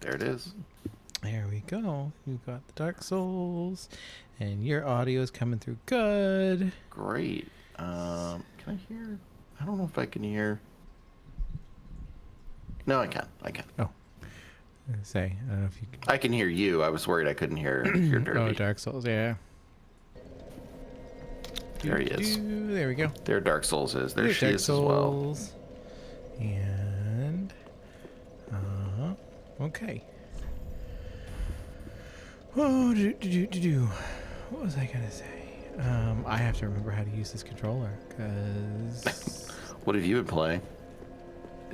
There it is. There we go. You got the Dark Souls, and your audio is coming through good. Great. Can I hear? I don't know if I can hear. No, I can. Oh. I don't know if you can. I can hear you. I was worried I couldn't hear Derby. Oh, Dark Souls, yeah. There he is. There we go. There Dark Souls is. There There's she Dark is as well. Souls. And okay. Oh, what was I gonna say? I have to remember how to use this controller because What have you been playing?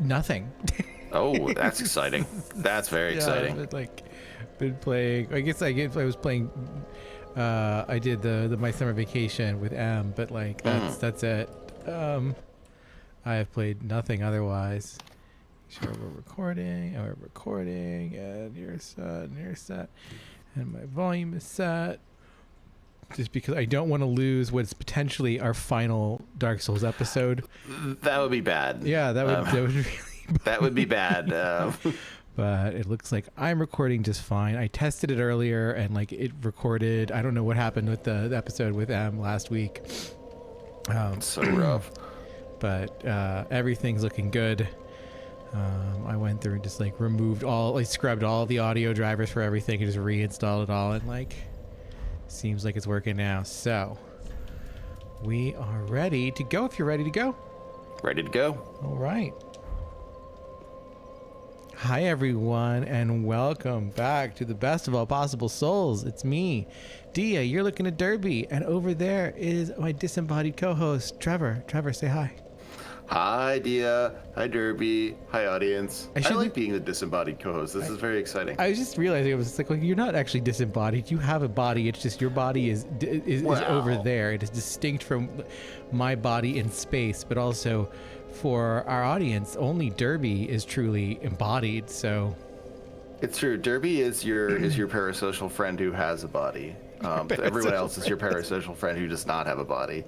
nothing. Oh, that's exciting. That's very exciting. I've been playing. I guess I was playing. I did the my summer vacation with M, but that's it. I have played nothing otherwise. Sure, we're recording, and you're set, and my volume is set. Just because I don't want to lose what's potentially our final Dark Souls episode. That would be bad. Yeah, that would really. That would be bad. But it looks like I'm recording just fine. I tested it earlier and it recorded. I don't know what happened with the episode with M last week. It's so rough. But everything's looking good. I went through and just removed scrubbed all the audio drivers for everything and just reinstalled it all, and seems like it's working now. So we are ready to go if you're ready to go. Ready to go. All right. Hi everyone, and welcome back to the Best of All Possible Souls. It's me, Dia. You're looking at Derby, and over there is my disembodied co-host, Trevor. Trevor, say hi. Hi, Dia. Hi, Derby. Hi, audience. I like being the disembodied co-host. This is very exciting. I was just realizing it was you're not actually disembodied. You have a body. It's just your body is over there. It is distinct from my body in space, but also for our audience, only Derby is truly embodied. So it's true. Derby is your parasocial friend who has a body. Everyone else is your parasocial friend who does not have a body.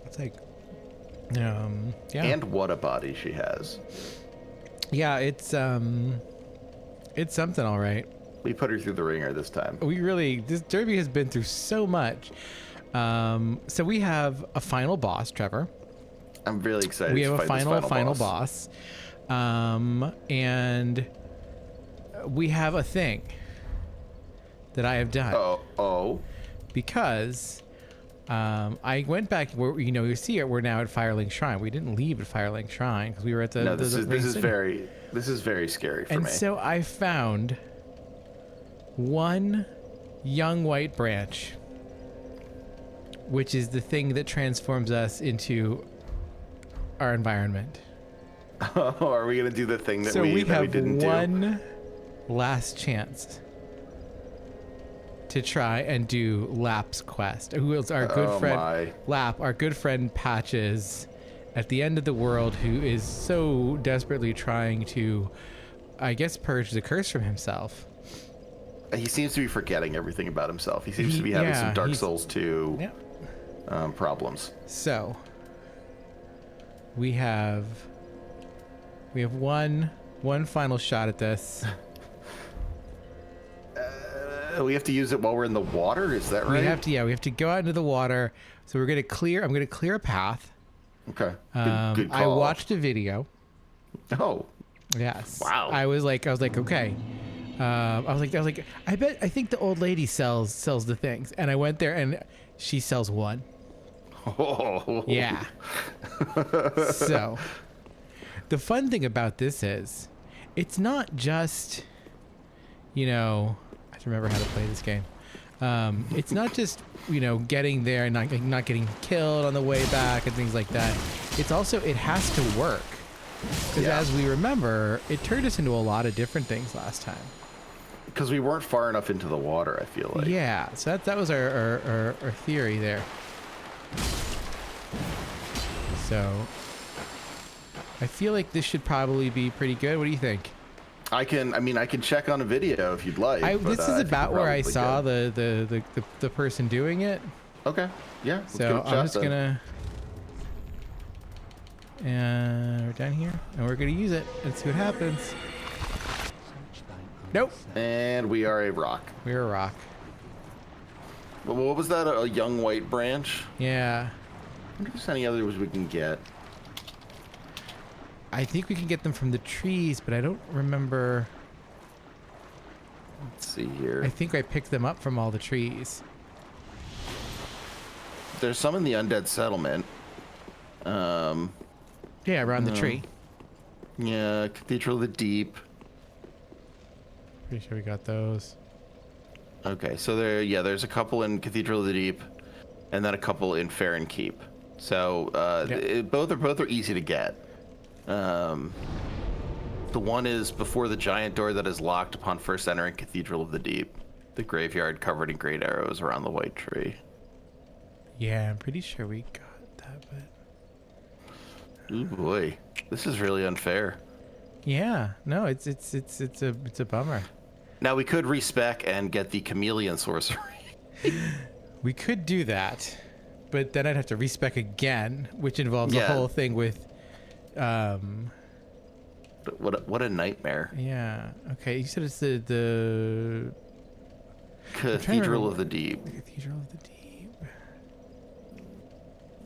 It's yeah. And what a body she has. Yeah, it's something, all right. We put her through the ringer this time. This Derby has been through so much. So we have a final boss, Trevor. I'm really excited. We have to a fight final boss. And we have a thing that I have done. Oh. Because I went back. You see it. We're now at Firelink Shrine. We didn't leave at Firelink Shrine because we were at the. No, this is very scary for me. And so I found one young white branch, which is the thing that transforms us into our environment. Oh, are we gonna do the thing that we didn't do? So we have one last chance to try and do Lap's quest. Who is our good friend Lap, our good friend Patches, at the end of the world, who is so desperately trying to, I guess, purge the curse from himself. He seems to be forgetting everything about himself. He seems to be having some Dark Souls 2 problems. So we have one final shot at this. We have to use it while we're in the water. Is that right? We have to go out into the water. So I'm going to clear a path. Okay. Good call. I watched a video. Oh. Yes. Wow. I was like, okay. I think the old lady sells the things, and I went there and she sells one. Oh. Yeah. So the fun thing about this is it's not just, I have to remember how to play this game. It's not just, getting there and not getting killed on the way back and things like that. It's also, it has to work. Because as we remember, it turned us into a lot of different things last time. Because we weren't far enough into the water, I feel like. Yeah, so that was our theory there. So I feel like this should probably be pretty good. What do you think? I can check on a video if you'd like. This is about where I saw the person doing it. Okay. Yeah. So I'm just gonna. And we're down here, and we're gonna use it. Let's see what happens. Nope. And we are a rock. We're a rock. Well, what was that? A young white branch? Yeah. I wonder if there's any others we can get. I think we can get them from the trees, but I don't remember. Let's see here. I think I picked them up from all the trees. There's some in the undead settlement. Yeah, around the tree. Yeah, Cathedral of the Deep. Pretty sure we got those. Okay, so there's a couple in Cathedral of the Deep, and then a couple in Fair and Keep. So both are easy to get. The one is before the giant door that is locked upon first entering Cathedral of the Deep. The graveyard covered in great arrows around the white tree. Yeah, I'm pretty sure we got that, but Ooh boy, this is really unfair. yeah, no, it's a bummer. Now we could respec and get the chameleon sorcery. We could do that, but then I'd have to respec again, which involves a whole thing with What a nightmare. yeah. Okay, you said it's the Cathedral of the Deep. Cathedral of the Deep.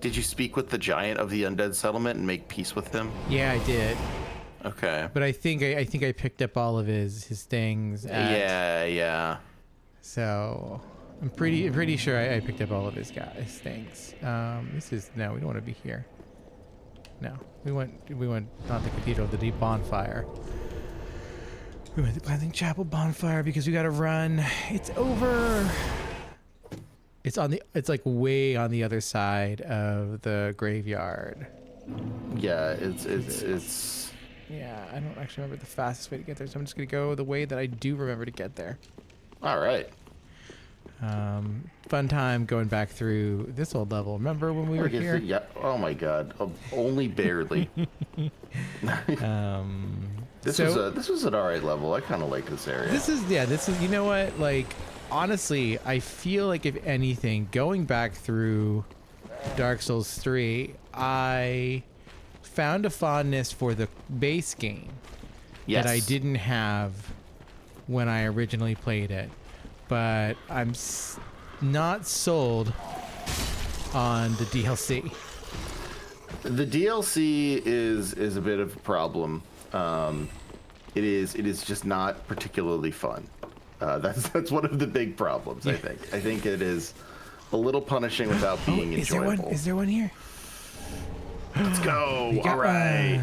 Did you speak with the giant of the undead settlement and make peace with him? Yeah, I did. Okay. But I think I picked up all of his things. Yeah. So I'm pretty sure I picked up all of his things. This is no, we don't want to be here. No, we went not the Cathedral of the Deep bonfire. We went to the Planting Chapel bonfire because we got to run. It's over. It's like way on the other side of the graveyard. Yeah, it's Yeah, I don't actually remember the fastest way to get there, so I'm just gonna go the way that I do remember to get there. all right. Fun time going back through this old level. Remember when we were here? Yeah. Oh my God. Only barely. This was an alright level. I kind of like this area. This is you know what, like honestly I feel like if anything going back through Dark Souls 3 I found a fondness for the base game that I didn't have when I originally played it, but I'm not sold on the DLC. The DLC is a bit of a problem. It is just not particularly fun. That's one of the big problems. I think it is a little punishing without being enjoyable. Is there one here? Let's go. All right.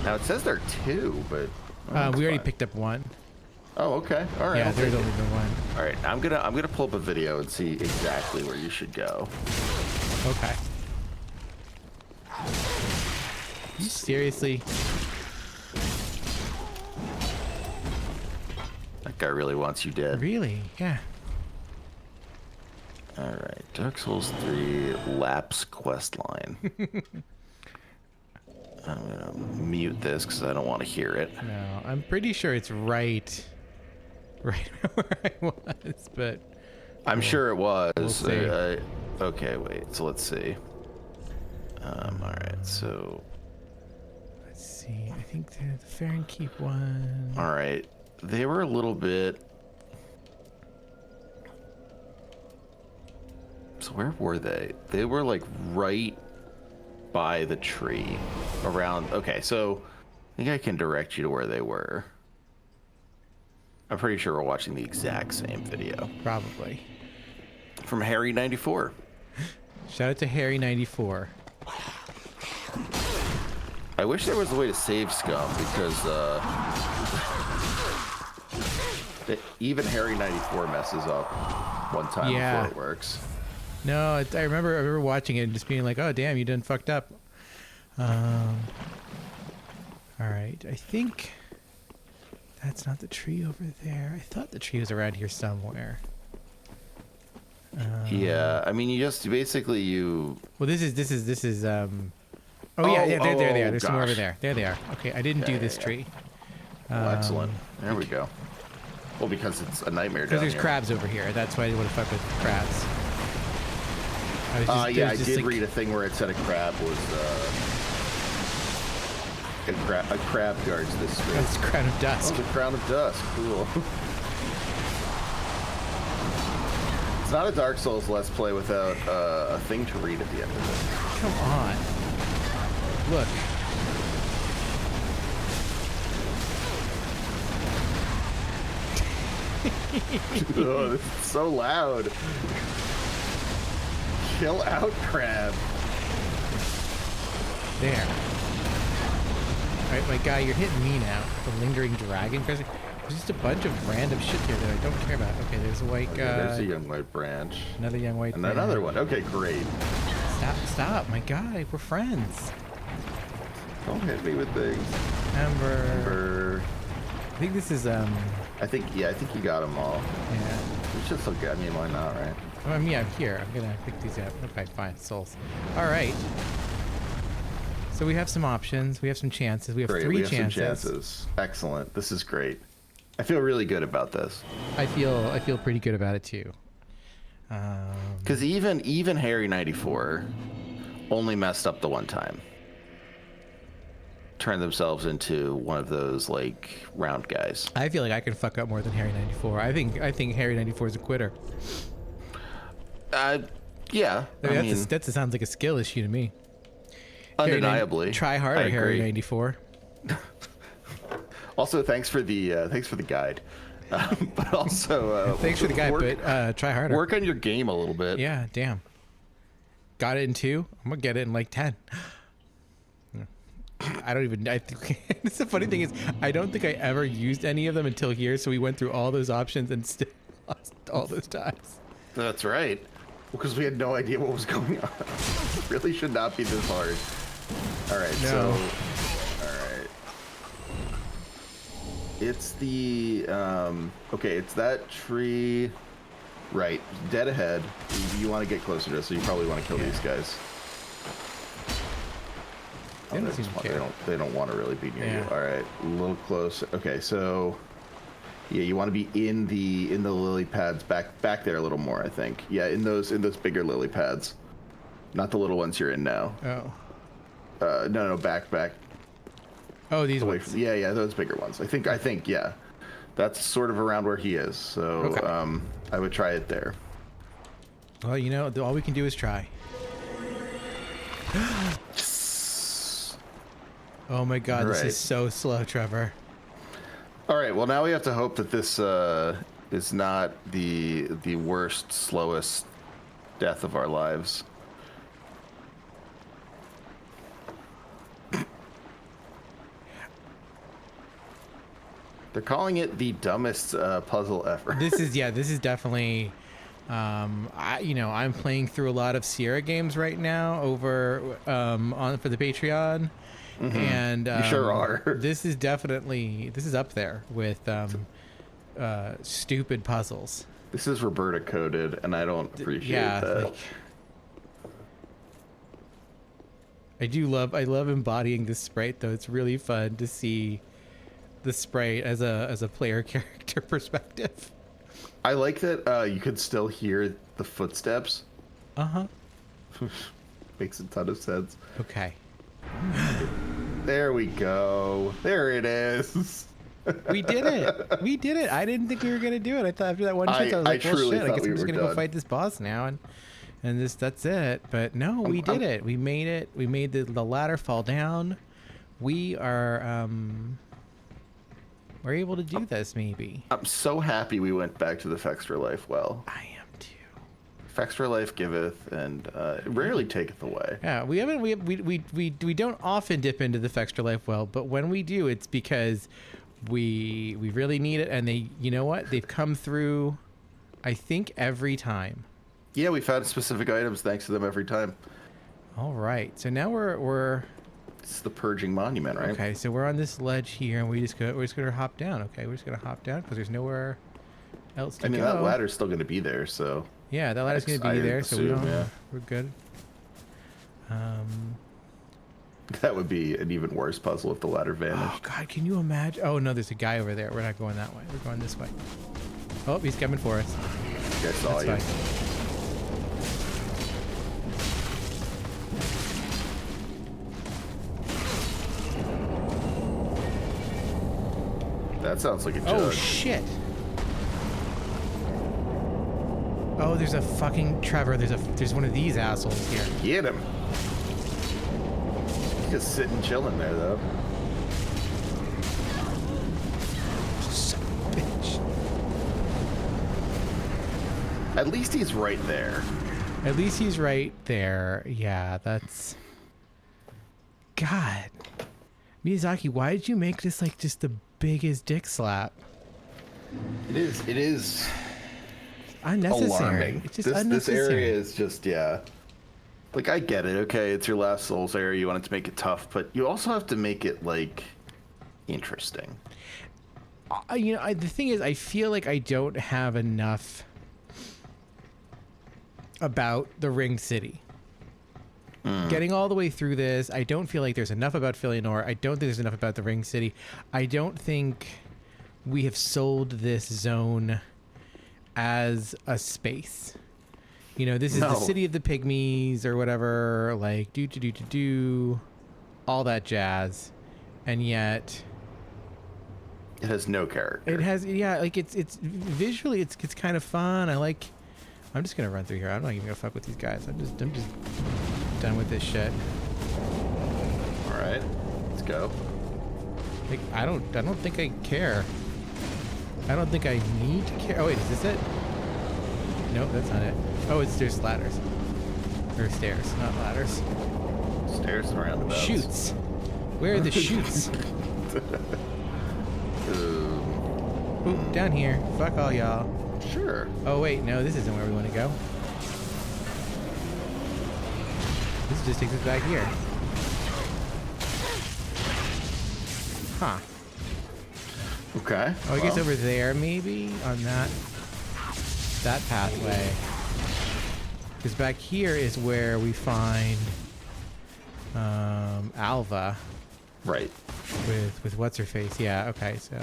Now it says there are two, but we already picked up one. Oh, okay. All right. Yeah, there's only the one. All right. I'm gonna pull up a video and see exactly where you should go. Okay. Seriously? That guy really wants you dead. Really? Yeah. All right. Dark Souls 3 Lapse quest line. I'm gonna mute this because I don't want to hear it. No, I'm pretty sure it's right where I was, but I'm sure it was. We'll see. Okay, wait. So let's see. All right. So. Let's see. I think they're the Fair and Keep one. All right. They were a little bit. So where were they? They were like right by the tree around. Okay, so I think I can direct you to where they were. I'm pretty sure we're watching the exact same video. Probably. From Harry94. Shout out to Harry94. I wish there was a way to save scum because even Harry94 messes up one time before it works. No, I remember watching it and just being like, oh damn, you done fucked up. All right, I think that's not the tree over there. I thought the tree was around here somewhere. Yeah, I mean, you basically. Well, this is. Oh yeah, there they are. There's some more over there. There they are. Okay, I didn't do this tree. Excellent. There we go. Well, because it's a nightmare down Because there's here. crabs over here. That's why I want to fuck with crabs. Yeah, I did read a thing where it said a crab was a crab guards this space. It's Crown of Dusk. Oh, the Crown of Dusk. Cool. It's not a Dark Souls Let's Play without a thing to read at the end of it. Come on. Look. Oh, this is so loud. Chill out, crab. There. Alright, my guy, you're hitting me now. The lingering dragon. There's just a bunch of random shit here that I don't care about. Okay, there's a white guy. There's a young white branch. Another young white And branch. another one. Okay, great. Stop, my guy. We're friends. Don't hit me with things. Amber. I think this is, I think you got them all. yeah. You should still get me. Why not, right? I mean, I'm here. I'm gonna pick these up. Okay, fine. Souls. All right. So we have some options. We have some chances. We have Great, three we have chances. some chances. Excellent. This is great. I feel really good about this. I feel pretty good about it too. Because even Harry 94 only messed up the one time. Turned themselves into one of those like round guys. I feel like I can fuck up more than Harry 94. I think Harry 94 is a quitter. Yeah. I mean, that sounds like a skill issue to me. Undeniably. Try harder, Harry 94. Also, thanks for the guide. But also, thanks for the guide, but try harder. Work on your game a little bit. Yeah, damn. Got it in 2. I'm gonna get it in like 10. I think it's the funny thing is I don't think I ever used any of them until here. So we went through all those options and still lost all those times. That's right. Because we had no idea what was going on. It really should not be this hard. All right. No. So, all right. It's the okay. It's that tree. Right. Dead ahead. You want to get closer to us, so you probably want to kill these guys. They don't seem to care. They don't want to really be near Yeah. you. All right, a little close. Okay, so yeah, you want to be in the lily pads back there a little more. I think. Yeah, in those bigger lily pads, not the little ones you're in now. Oh. No, back. Oh, these Away ones. from, yeah, those bigger ones. I think yeah, that's sort of around where he is. So Okay. I would try it there. Well, you know, all we can do is try. Oh my God, this is so slow, Trevor. All right, well now we have to hope that this is not the worst, slowest death of our lives. They're calling it the dumbest puzzle ever. This is definitely. I'm playing through a lot of Sierra games right now over for the Patreon. Mm-hmm. And you sure are. This is up there with stupid puzzles. This is Roberta coded, and I don't appreciate that. Like, I love embodying this sprite though. It's really fun to see the sprite as a player character perspective. I like that you could still hear the footsteps. Uh-huh. Makes a ton of sense. Okay. There we go. There it is. We did it. I didn't think we were gonna do it. I thought after that one chance I was like, well, shit, I guess I'm just gonna go fight this boss now and that's it. But no, we did it. We made it. We made the ladder fall down. We are we're able to do this maybe. I'm so happy we went back to the Fextra Life well. I am too. Fextra Life giveth and rarely taketh away. Yeah, we don't often dip into the Fextra Life well, but when we do, it's because we really need it, and you know what? They've come through, I think, every time. Yeah, we found specific items thanks to them every time. All right, so now we're. It's the Purging Monument, right? Okay, so we're on this ledge here, and we're just gonna hop down. Okay, we're just gonna hop down because there's nowhere else to go. I mean, that ladder's still gonna be there, so. Yeah, that ladder's gonna be there, so we're good. That would be an even worse puzzle if the ladder vanished. Oh God, can you imagine? Oh no, there's a guy over there. We're not going that way. We're going this way. Oh, he's coming for us. I saw you. Fine. That sounds like a jug. Oh, shit. Oh, there's a fucking Trevor. There's one of these assholes here. Get him. He's just sitting chilling there, though. Son of a bitch. At least he's right there. At least he's right there. Yeah, that's... God. Miyazaki, why did you make this like just the biggest dick slap? It is unnecessary. alarming. It's just This unnecessary. area is just, yeah. Like, I get it, okay, it's your last Souls area, you wanted to make it tough, but you also have to make it, like, interesting. The thing is, I feel like I don't have enough about the Ring City. Getting all the way through this, I don't feel like there's enough about Filianor. I don't think there's enough about the Ring City. I don't think we have sold this zone as a space. You know, this is the city of the pygmies or whatever, like all that jazz. And yet It has no character. it has, yeah, like it's visually it's kind of fun. I'm just gonna run through here. I'm not even gonna fuck with these guys. I'm just done with this shit. All right, let's go. Like I don't think I care. I don't think I need to care. Oh wait, is this it? Nope, that's not it. Oh, there's ladders. Or stairs, not ladders. Stairs and roundabouts. Shoots. Where are the shoots? Ooh, down here. Fuck all y'all. Sure. Oh wait, no, this isn't where we want to go. This just takes us back here. Huh. Okay. Oh, I guess over there maybe on that pathway. Because back here is where we find Alva. Right. With what's her face? Yeah. Okay. So.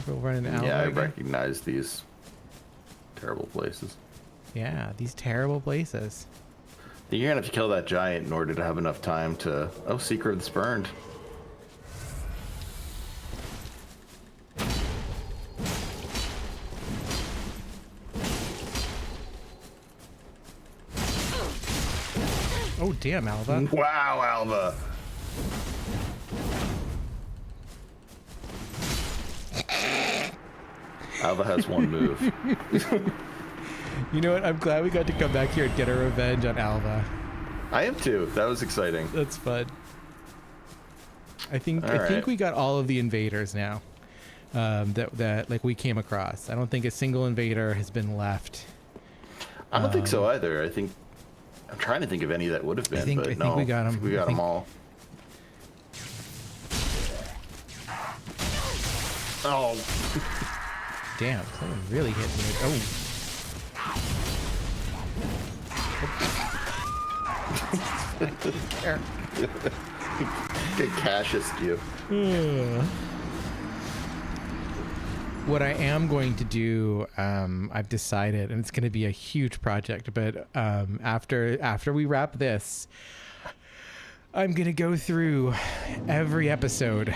We'll run into Alva. Yeah, I again. recognize these terrible places. Yeah, these terrible places. You're gonna have to kill that giant in order to have enough time to... Oh, Secret of the Spurned. Oh, damn, Alva. Wow, Alva. Alva has one move. You know what? I'm glad we got to come back here and get our revenge on Alva. I am too. That was exciting. That's fun. I think right. we got all of the invaders now. That like we came across. I don't think a single invader has been left. I don't think so either. I think I'm trying to think of any that would have been. I think we got them. We got them all. Oh. Damn! Someone really hit me. Oh. Get Cassius you. What I am going to do, I've decided, and it's going to be a huge project, but after we wrap this, I'm going to go through every episode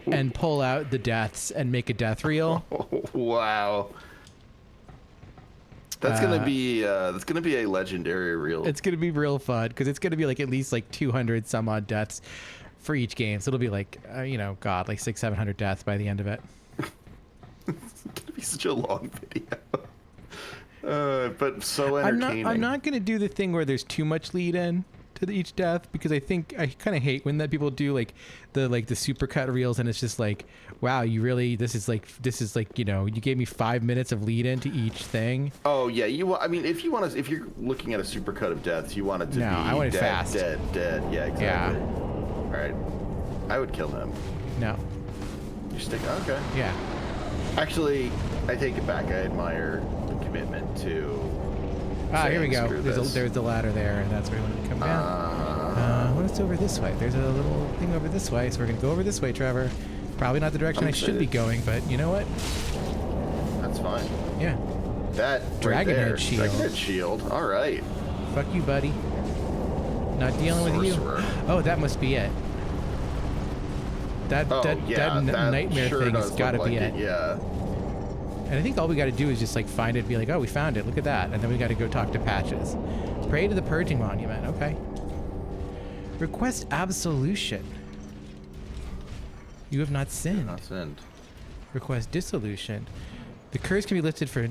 and pull out the deaths and make a death reel. Wow. That's gonna be a legendary reel. It's gonna be real fun because it's gonna be like at least like 200 some odd deaths for each game. So it'll be like God, like 600-700 deaths by the end of it. It's gonna be such a long video, but so entertaining. I'm not gonna do the thing where there's too much lead in to each death because I think I kind of hate when that people do like the supercut reels and it's just like, wow, you really this is like you gave me 5 minutes of lead in to each thing. Oh yeah, if you're looking at a supercut of deaths, you want it to be I want it dead, fast. dead. Yeah, exactly. Yeah. All right, I would kill him. No. You stick. Okay. Yeah. Actually, I take it back. I admire the commitment to. Here we go. Screw There's this. a ladder there, and that's where we want to come down. What's over this way? There's a little thing over this way, so we're gonna go over this way, Trevor. Probably not the direction I should be going, but you know what? That's fine. Yeah. That Dragon right there, Head shield. Dragon Head shield. All right. Fuck you, buddy. Not dealing with you. Sorcerer. Oh, that must be it. That nightmare sure thing's does got to look be like it. Yeah. And I think all we got to do is just like find it and be like, oh, we found it. Look at that. And then we got to go talk to Patches. Pray to the purging monument. Okay. Request absolution. You have not sinned. Not sinned. Request dissolution. The curse can be lifted for...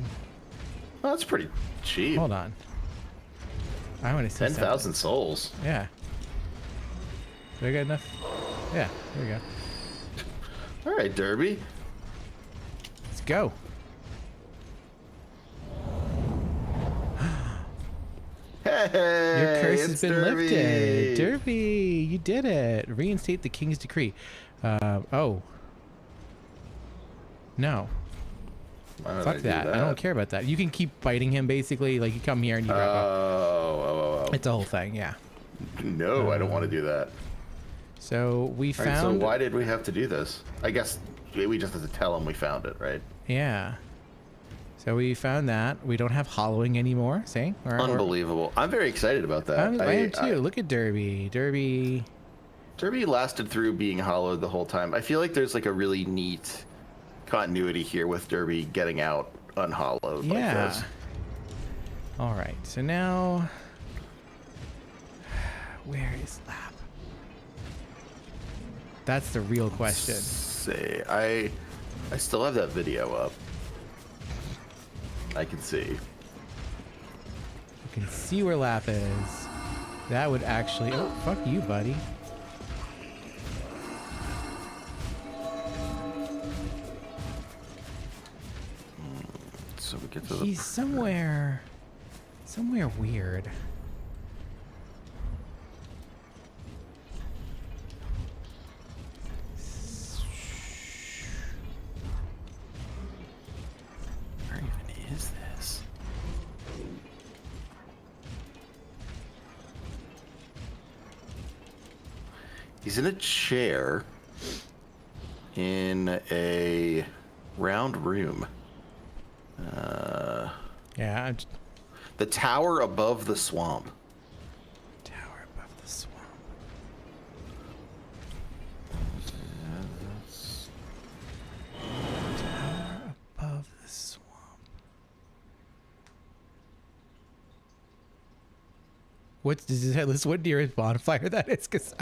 Well, that's pretty cheap. Hold on. I want to see 10,000 souls. Yeah. Do I got enough? Yeah, there we go. All right, Derby. Let's go. Hey, Your curse has it's been Derby. lifted. Derby, you did it. Reinstate the king's decree. Oh. No. Why would I Fuck do that. I don't care about that. You can keep biting him, basically. Like, you come here and you grab up. Oh. It's a whole thing, yeah. No, I don't want to do that. So, we All right, so found... why did we have to do this? I guess we just have to tell him we found it, right? Yeah. So, we found that. We don't have hollowing anymore, see? Unbelievable. I'm very excited about that. I am too. Look at Derby. Derby lasted through being hollowed the whole time. I feel like there's like a really neat continuity here with Derby getting out unhollowed like this. All right. So now, where is Lap? That's the real question. Let's see, I still have that video up. I can see. You can see where Lap is. That would actually... Oh, fuck you, buddy. So we get to the... He's somewhere weird. Where even is this? He's in a chair in a round room. Yeah. The tower above the swamp. Tower above the swamp. Tower above the swamp. What's what nearest bonfire that is? Cause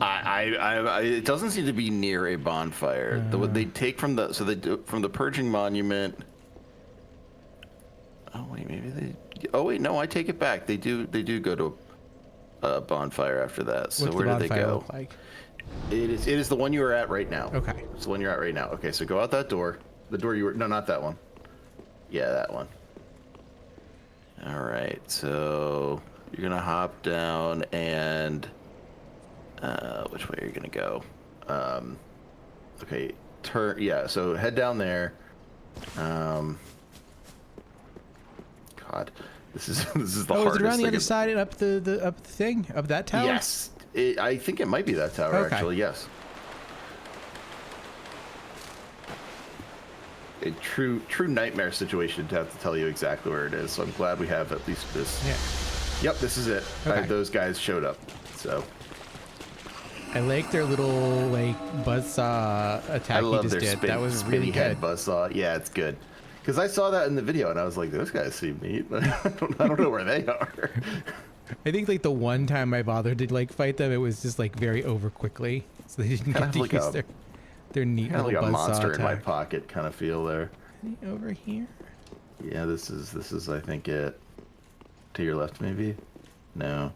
it doesn't seem to be near a bonfire. What they take from from the purging monument. Oh wait, maybe they. Oh wait, no, I take it back. They do go to a bonfire after that. So what's where the do they bonfire go? look like? It is the one you are at right now. Okay. It's the one you're at right now. Okay, so go out that door. The door you were... No, not that one. Yeah, that one. All right, so you're going to hop down and... which way are you going to go? Okay, turn... Yeah, so head down there. God, this is the hardest thing. Oh, is it around the other side and up the thing? Up that tower? Yes. I think it might be that tower, Okay. actually, yes. A true nightmare situation to have to tell you exactly where it is, so I'm glad we have at least this. Yeah. Yep, this is it. Okay. Those guys showed up, so. I like their little like buzzsaw attack I love he just their did. That was really head good. buzzsaw. Yeah, it's good. Because I saw that in the video and I was like, those guys seem neat, but I don't know where they are. I think like the one time I bothered to like fight them, it was just like very over quickly, so they didn't get to like use their neat Kind of little like a buzzsaw monster in my attack. pocket kind of feel there. Any over here? Yeah, this is I think it. To your left, maybe? No.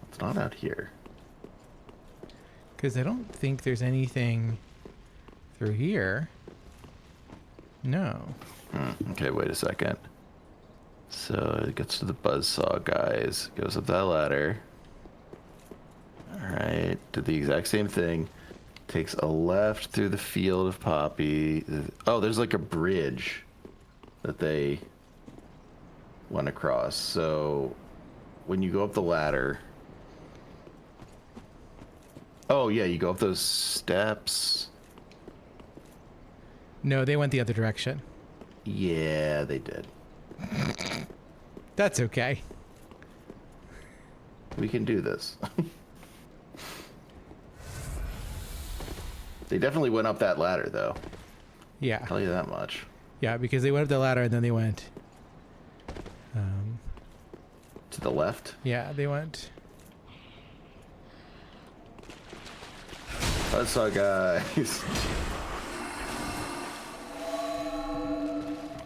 It's not out here. Because I don't think there's anything through here. No. Okay, wait a second. So it gets to the buzzsaw guys. Goes up that ladder. Alright, did the exact same thing. Takes a left through the field of poppy. Oh, there's like a bridge that they went across. So when you go up the ladder... Oh, yeah, you go up those steps. No, they went the other direction. Yeah, they did. That's okay. We can do this. They definitely went up that ladder, though. Yeah. I'll tell you that much. Yeah, because they went up the ladder and then they went. To the left? Yeah, they went. What's up, guys?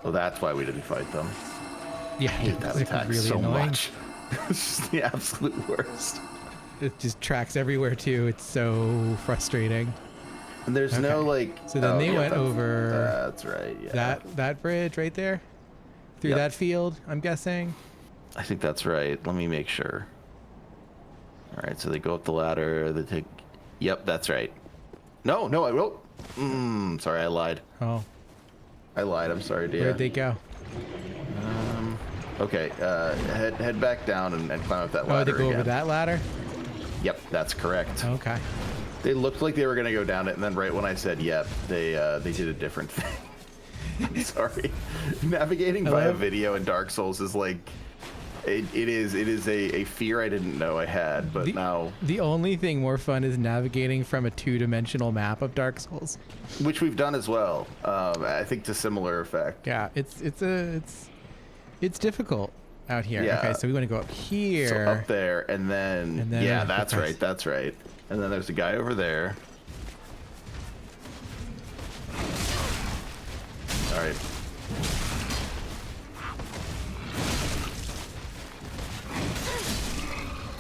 Well, that's why we didn't fight them. Yeah, I hate that it's attack really so annoying. much. It's just the absolute worst. It just tracks everywhere too. It's so frustrating. And there's no like. So then they went over. That's right. Yeah. That bridge right there, through Yep. that field. I'm guessing. I think that's right. Let me make sure. All right. So they go up the ladder. They take. Yep, that's right. No, I wrote. Sorry, I lied. Oh, I lied. I'm sorry, dear. where'd they go? Okay. Head back down and climb up that Oh, ladder they go again. over that ladder. Yep, that's correct. Okay. They looked like they were gonna go down it, and then right when I said yep, they did a different thing. I'm sorry. Navigating by a video in Dark Souls is like, it is a fear I didn't know I had, but now. The only thing more fun is navigating from a 2-dimensional map of Dark Souls. Which we've done as well. I think to similar effect. Yeah, it's difficult out here. Yeah. Okay, so we want to go up here. So up there, and then yeah, that's right, that's right. And then there's a guy over there. All right.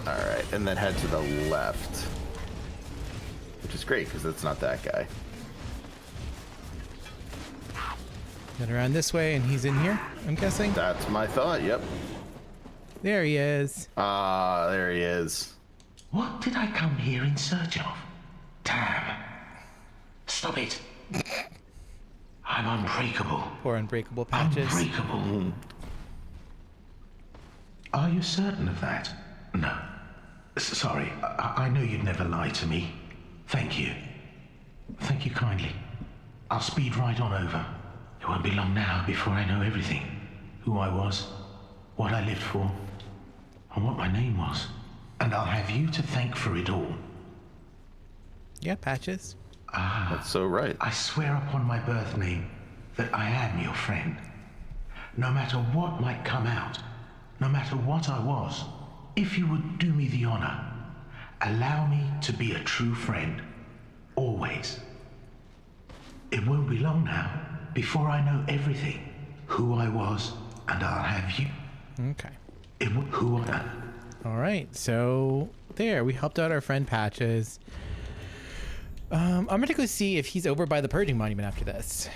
All right, and then head to the left, which is great because it's not that guy. Then around this way, and he's in here, I'm guessing. That's my thought. Yep. There he is. Ah, there he is. What did I come here in search of? Damn. Stop it. I'm unbreakable. Poor unbreakable patches. Unbreakable. Are you certain of that? No. Sorry, I know you'd never lie to me. Thank you. Thank you kindly. I'll speed right on over. It won't be long now before I know everything. Who I was, what I lived for, and what my name was. And I'll have you to thank for it all. Yeah, patches. That's so right. I swear upon my birth name that I am your friend. No matter what might come out, no matter what I was, if you would do me the honor, allow me to be a true friend. Always. It won't be long now before I know everything. Who I was, and I'll have you. Okay. Who I am. All right, so there, we helped out our friend Patches. I'm gonna go see if he's over by the purging monument after this.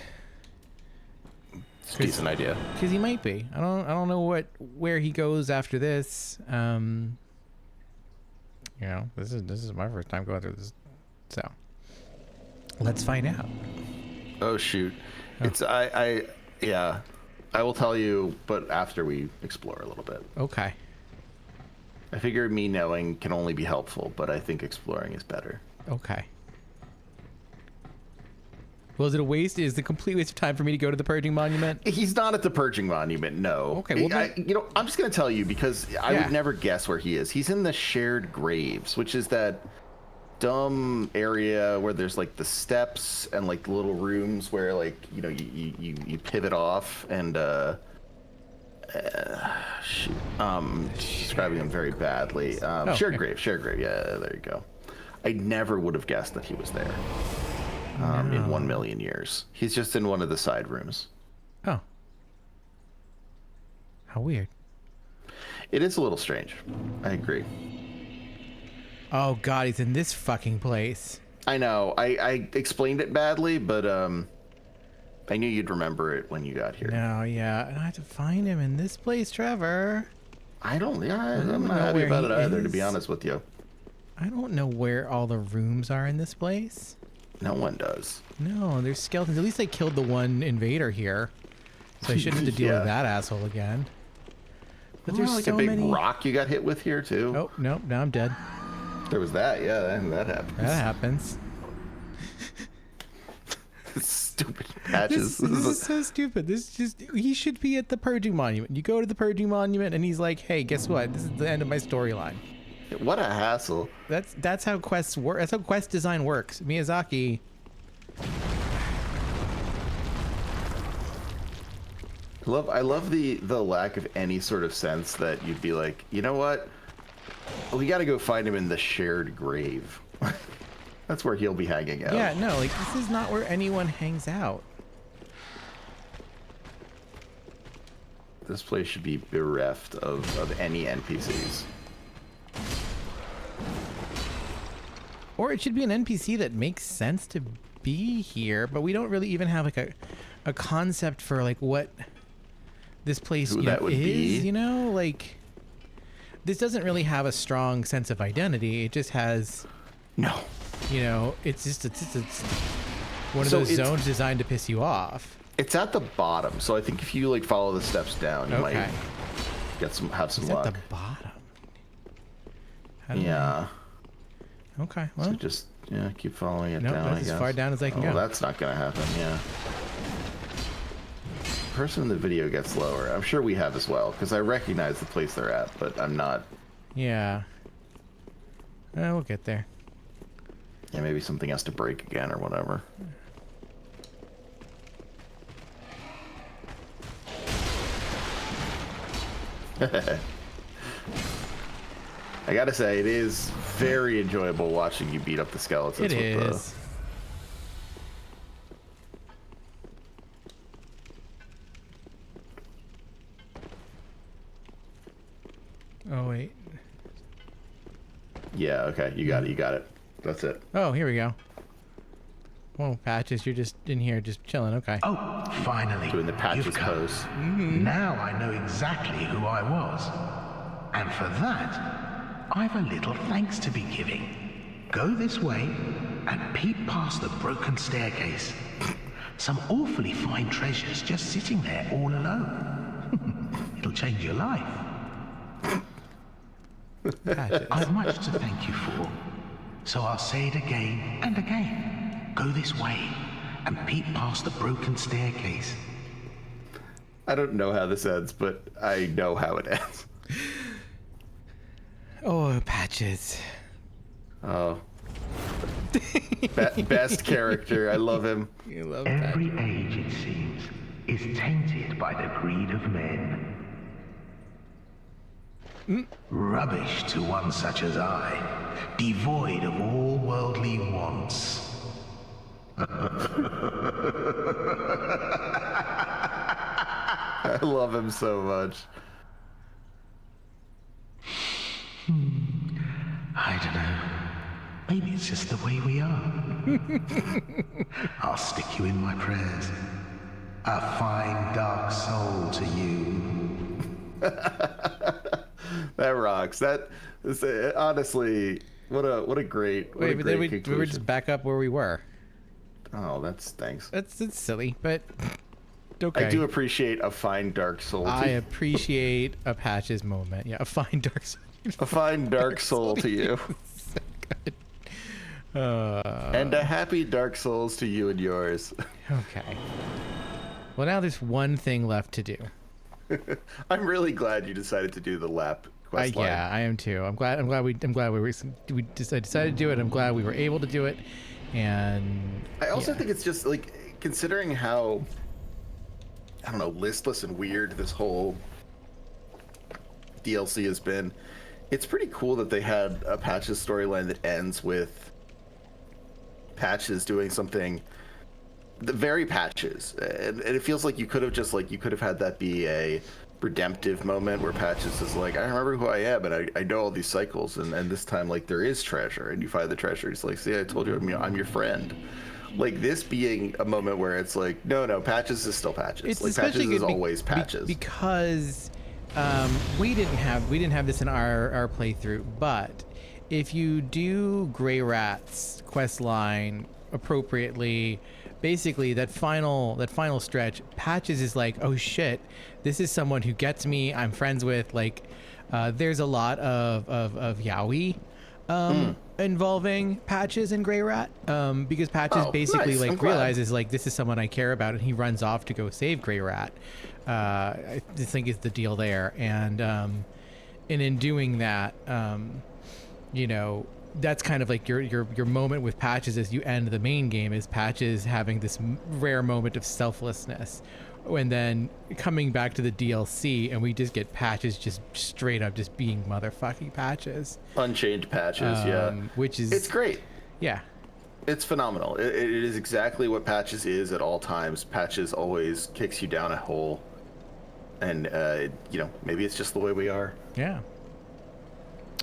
It's a decent idea. Because he might be. I don't know where he goes after this. You know, this is my first time going through this, so let's find out. Oh shoot. It's yeah. I will tell you, but after we explore a little bit. Okay. I figure me knowing can only be helpful, but I think exploring is better. Okay. Well, is it a waste? Is it a complete waste of time for me to go to the purging monument? He's not at the purging monument, no. Okay, well then... I'm just gonna tell you because I Yeah. would never guess where he is. He's in the shared graves, which is that dumb area where there's like the steps and like the little rooms where like you pivot off and shoot. Describing him very badly. Shared grave. Yeah, there you go. I never would have guessed that he was there. In 1 million years. He's just in one of the side rooms. Oh. How weird. It is a little strange. I agree. Oh god, he's in this fucking place. I know. I explained it badly, but I knew you'd remember it when you got here. No, yeah. And I have to find him in this place, Trevor. I'm not know happy where about he it either, to is. be honest with you. I don't know where all the rooms are in this place. No one does. No, there's skeletons. At least I killed the one invader here. So I shouldn't have to deal Yeah. with that asshole again. But There's there's like so a big many... rock you got hit with here, too. Oh, no, now I'm dead. There was that, yeah, that happens. That happens. Stupid patches. This is so stupid. He should be at the purging monument. You go to the purging monument and he's like, hey, guess what? This is the end of my storyline. What a hassle. That's how quests work. That's how quest design works. Miyazaki I love the lack of any sort of sense that you'd be like, you know what? We got to go find him in the shared grave. That's where he'll be hanging out. Yeah, no, like this is not where anyone hangs out. This place should be bereft of any NPCs. Or it should be an NPC that makes sense to be here, but we don't really even have like a concept for like what this place is, you know? Like this doesn't really have a strong sense of identity. It just has you know, it's one of those zones designed to piss you off. It's at the bottom, so I think if you like follow the steps down, you might have some luck. At the bottom. Yeah. Okay. Well, so just keep following it down. That's as far down as I can go. That's not gonna happen. Yeah. Person in the video gets lower. I'm sure we have as well, because I recognize the place they're at, but I'm not. Yeah. We'll get there. Yeah, maybe something has to break again or whatever. I gotta say, it is very enjoyable watching you beat up the skeletons. It is. Oh, wait. Yeah, okay. You got it. You got it. That's it. Oh, here we go. Whoa, Patches, you're just in here just chilling. Okay. Oh, finally. Doing the Patches pose. Now I know exactly who I was. And for that, I've a little thanks to be giving. Go this way and peep past the broken staircase. Some awfully fine treasures just sitting there all alone. It'll change your life. I've much to thank you for. So I'll say it again and again. Go this way and peep past the broken staircase. I don't know how this ends, but I know how it ends. Oh, Patches. Oh. Best character. I love him. You love Every Patches. age, it seems, is tainted by the greed of men. Rubbish to one such as I, devoid of all worldly wants. I love him so much. I don't know. Maybe it's just the way we are. I'll stick you in my prayers. A fine dark soul to you. That rocks. That is honestly, what a great. What a Wait, great we conclusion. were just back up where we were. Oh, that's thanks. It's silly, but okay. I do appreciate a fine dark soul. I appreciate a Patches moment. Yeah, a fine dark soul. A fine dark soul to you. So good. And a happy Dark Souls to you and yours. Okay. Well, now there's one thing left to do. I'm really glad you decided to do the lap quest line. Yeah, I am too. I'm glad we decided to do it. I'm glad we were able to do it. And I also think it's just like, considering how, I don't know, listless and weird this whole DLC has been, it's pretty cool that they had a Patches storyline that ends with Patches doing something very Patches, and it feels like you could have had that be a redemptive moment where Patches is like, I remember who I am, and I know all these cycles, and this time, like, there is treasure, and you find the treasure. He's like, see, I told you, I'm your friend. Like, this being a moment where it's like, no, Patches is still Patches. It's like, Patches is always Patches. Because we didn't have this in our playthrough, but if you do Grey Rat's quest line appropriately, basically that final stretch, Patches is like, oh shit, this is someone who gets me, I'm friends with. Like, there's a lot of yaoi involving Patches and Grey Rat, because Patches basically like realizes like, this is someone I care about, and he runs off to go save Grey Rat. I just think is the deal there, and in doing that, you know, that's kind of like your moment with Patches as you end the main game, is Patches having this rare moment of selflessness and then coming back to the DLC, and we just get patches just straight up just being motherfucking patches. Unchanged patches, yeah. Which is... It's great. Yeah. It's phenomenal. It is exactly what patches is at all times. Patches always kicks you down a hole. And, maybe it's just the way we are. Yeah.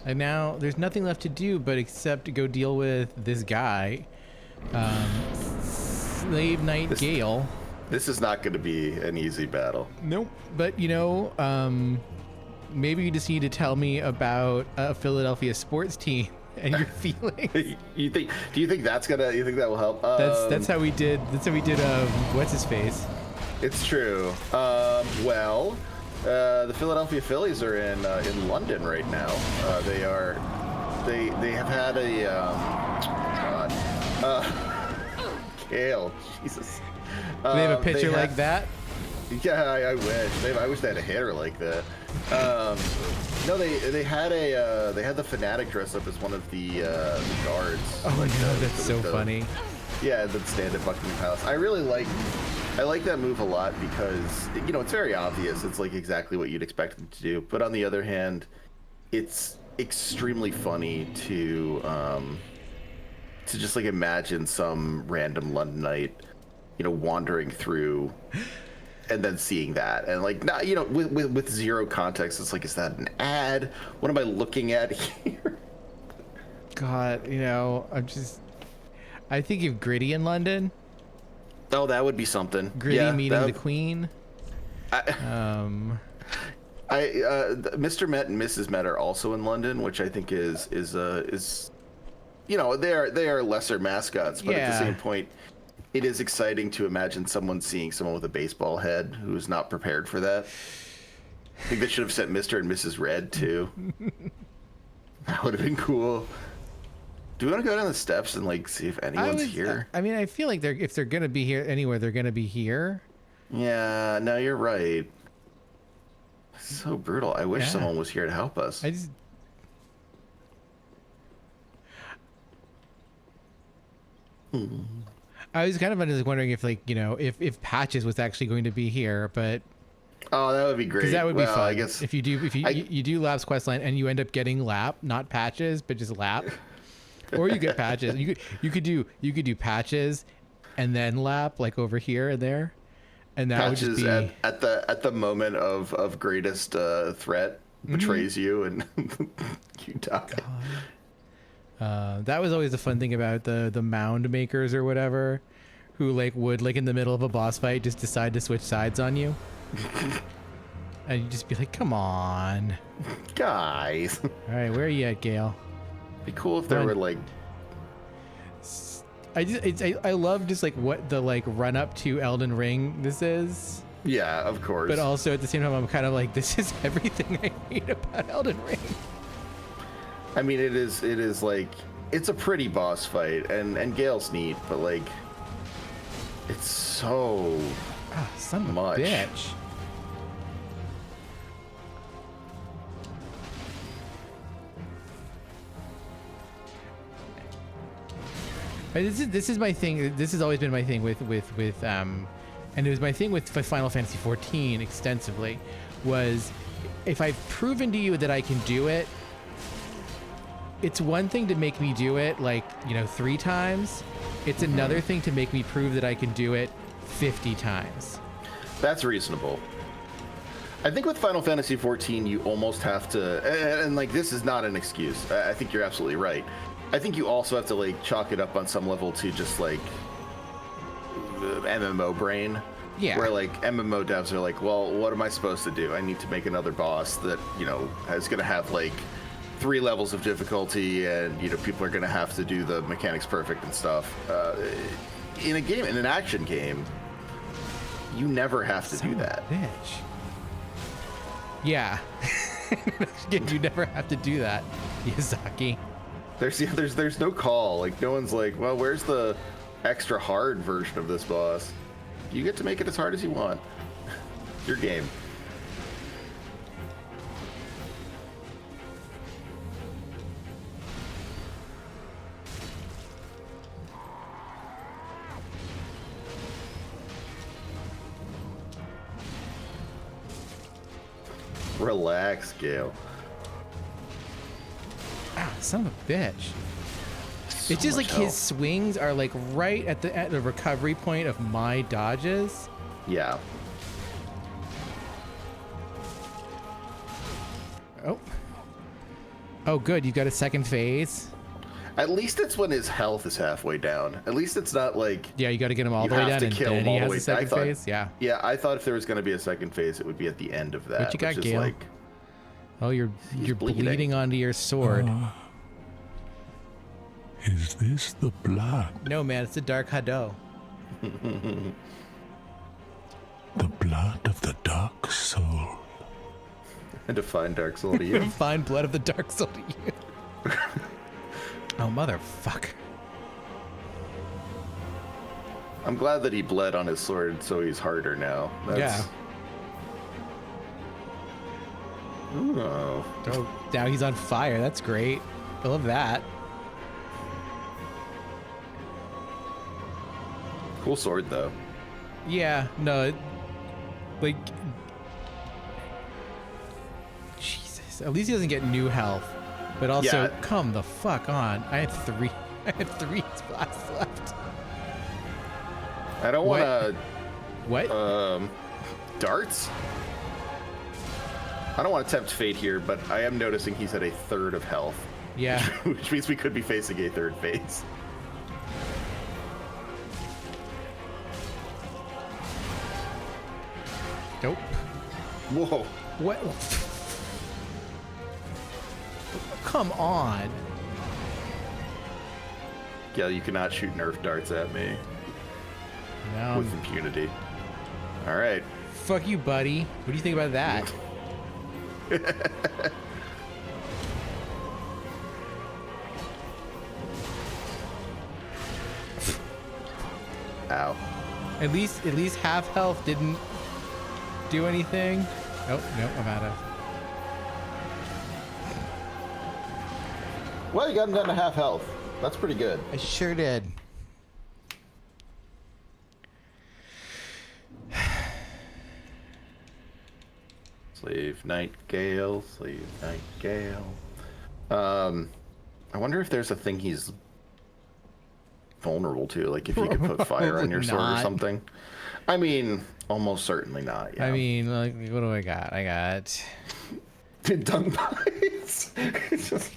And now there's nothing left to do but except to go deal with this guy, Slave Knight Gale. This is not going to be an easy battle. Nope. But, maybe you just need to tell me about a Philadelphia sports team and your feelings. Do you think that's gonna? You think that will help? That's how we did. That's how we did. What's his face? It's true. The Philadelphia Phillies are in London right now. They have had Kale, Jesus. Do they have a pitcher like that? Yeah, I wish. I wish they had a hitter like that. No, they had the Fanatic dress up as one of the guards. Oh my god, that's so funny. Yeah, the stand at Buckingham Palace. I like that move a lot because it's very obvious. It's like exactly what you'd expect them to do. But on the other hand, it's extremely funny to just like imagine some random Londonite, wandering through and then seeing that and like not with zero context. It's like, is that an ad? What am I looking at here? God, I think of Gritty in London. Oh, that would be something. Gritty meeting the Queen. Mr. Met and Mrs. Met are also in London, which I think is they are lesser mascots, but at the same point, it is exciting to imagine seeing someone with a baseball head who's not prepared for that. I think they should have sent Mr. and Mrs. Red too. That would have been cool. Do we want to go down the steps and like see if anyone's here? I mean, I feel like if they're gonna be here anywhere, they're gonna be here. Yeah, no, you're right. It's so brutal. I wish someone was here to help us. I was kind of just wondering if if Patches was actually going to be here, but oh, that would be great. Because that would be fun. I guess if you do Lap's questline and you end up getting Lap, not Patches, but just Lap. Or you get Patches. You could do Patches and then Lap, like over here and there, and that Patches would just be at the moment of greatest threat betrays you and you die. That was always the fun thing about the mound makers or whatever, who would in the middle of a boss fight just decide to switch sides on you, and you just be like, "Come on, guys!" All right, where are you at, Gale? Be cool if there were like. I love just what the run up to Elden Ring this is. Yeah, of course. But also at the same time, I'm kind of like, this is everything I hate about Elden Ring. I mean, it is like, it's a pretty boss fight, and Gale's neat, but it's so son of much. A bitch. This is my thing. This has always been my thing with and it was my thing with Final Fantasy XIV extensively, was if I've proven to you that I can do it, it's one thing to make me do it 3 times. It's another thing to make me prove that I can do it 50 times. That's reasonable. I think with Final Fantasy XIV, you almost have to, and this is not an excuse. I think you're absolutely right. I think you also have to chalk it up on some level to just MMO brain. Yeah. Where MMO devs are like, well, what am I supposed to do? I need to make another boss that, is going to have 3 levels of difficulty, and people are going to have to do the mechanics perfect and stuff. In an action game, you never have to do that. Bitch. Yeah. You never have to do that, Yazaki. There's no call. No one's like, well, where's the extra hard version of this boss? You get to make it as hard as you want. Your game. Relax, Gale. Ah, son of a bitch. So It's just much like health. his swings are like right at the recovery point of my dodges. Yeah. Oh. Oh, good. You got a second phase. At least it's when his health is halfway down. At least it's not like Yeah, you got to get him all you the way have down, to and kill then him he all the has way. a second I thought, phase. Yeah. Yeah, I thought if there was going to be a second phase, it would be at the end of that. What you got, which is Gale? like, Oh, you're bleeding onto your sword. Is this the blood? No, man, it's the Dark Hado. The blood of the dark soul. a defined dark soul to you. Find blood of the Dark Soul to you. Oh, motherfucker. I'm glad that he bled on his sword, so he's harder now. Yeah. Oh. Oh, now he's on fire. That's great. I love that. Cool sword, though. Yeah, no, like, Jesus. At least he doesn't get new health. But also, Yeah. come the fuck on. I had three blasts left. I don't What? want What? to, darts? I don't want to tempt fate here, but I am noticing he's at a third of health. Yeah. Which means we could be facing a third phase. Nope. Whoa. What? Come on. Yeah, you cannot shoot Nerf darts at me No. with impunity. All right. Fuck you, buddy. What do you think about that? Ow. At least half health didn't do anything. Nope, I'm out of. Well, you got him down to half health. That's pretty good. I sure did. Slave Nightingale, Slave Nightingale. I wonder if there's a thing he's vulnerable to, like if you could put fire on your sword or Not. something. I mean, almost certainly not. Yeah. I mean, like, what do I got? I got dung bites.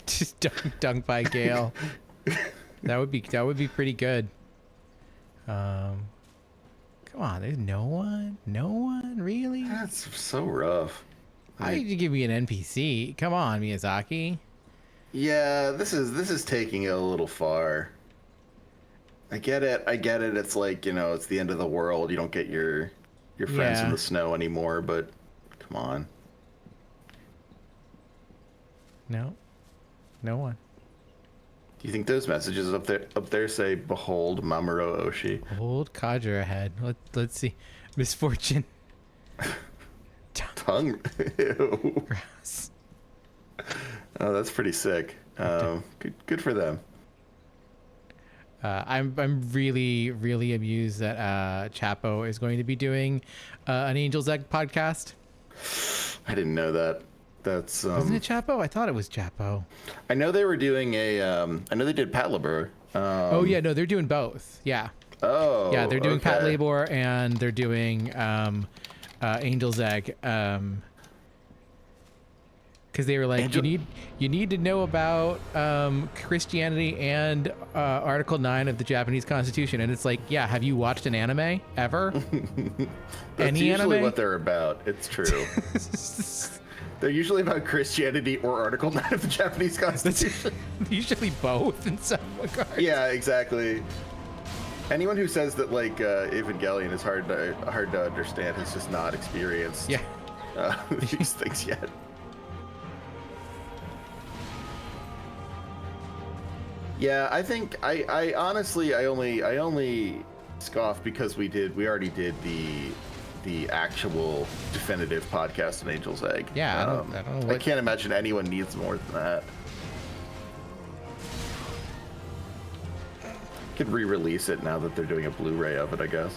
just dunked by Gale. That would be pretty good. Come on, there's no one really. That's so rough. Why did you give me an NPC? Come on, Miyazaki. Yeah, this is taking it a little far. I get it. It's like, it's the end of the world. You don't get your friends in Yeah. the snow anymore, but come on. No one. Do you think those messages up there say "Behold, Mamoru Oshii"? Old codger ahead. Let's see. Misfortune. Tongue. Ew. Grass. Oh, that's pretty sick. Good for them. I'm really amused that Chapo is going to be doing an Angel's Egg podcast. I didn't know that. That's Wasn't it Chapo? I thought it was Chapo. I know they were doing a. I know they did Pat Labor. Oh yeah, no, they're doing both. Yeah. Oh. Yeah, they're doing Pat okay. Labor and they're doing Angel's Egg. Because they were like, you need to know about Christianity and Article 9 of the Japanese Constitution, and it's like, yeah, have you watched an anime ever? That's Any usually anime? what they're about. It's true. They're usually about Christianity or Article 9 of the Japanese Constitution. Usually both in some regard. Yeah, exactly. Anyone who says that like Evangelion is hard to understand has just not experienced Yeah. these things yet. Yeah, I think I honestly I only scoff because we already did the actual definitive podcast on Angel's Egg. Yeah, I don't know I what... can't imagine anyone needs more than that. Could re-release it now that they're doing a Blu-ray of it, I guess.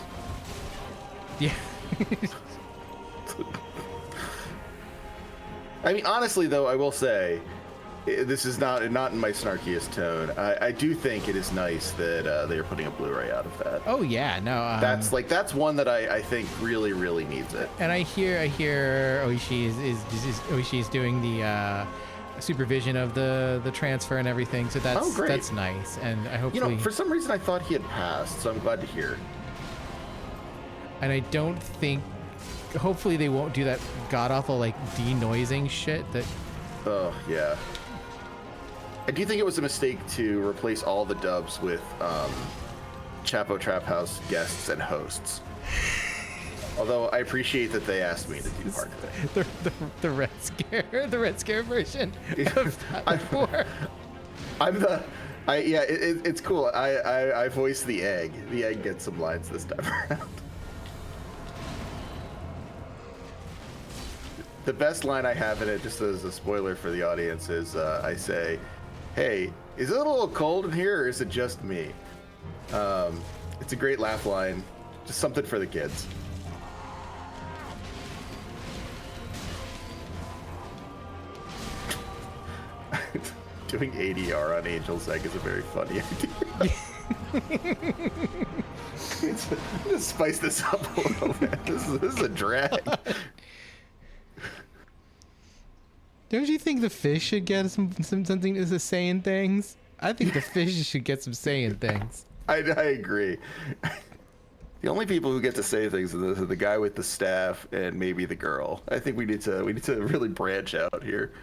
Yeah. I mean, honestly, though, I will say, this is not in my snarkiest tone. I do think it is nice that they are putting a Blu-ray out of that. Oh yeah, no. That's one that I think really, really needs it. And I hear Oishi is doing the supervision of the transfer and everything. So that's nice. And I hopefully, for some reason I thought he had passed, so I'm glad to hear. And I don't think, hopefully they won't do that god awful like denoising shit that. Oh yeah. I do think it was a mistake to replace all the dubs with Chapo Trap House guests and hosts. Although I appreciate that they asked me to do part of it. The Red Scare version of it's cool. I voiced the egg. The egg gets some lines this time around. The best line I have in it, just as a spoiler for the audience, is I say, "Hey, is it a little cold in here, or is it just me?" It's a great laugh line, just something for the kids. Doing ADR on Angel's Egg is a very funny idea. Let's spice this up a little bit. This is a drag. Don't you think the fish should get something is saying things? I think the fish should get some saying things. I agree. The only people who get to say things are the guy with the staff and maybe the girl. I think we need to really branch out here.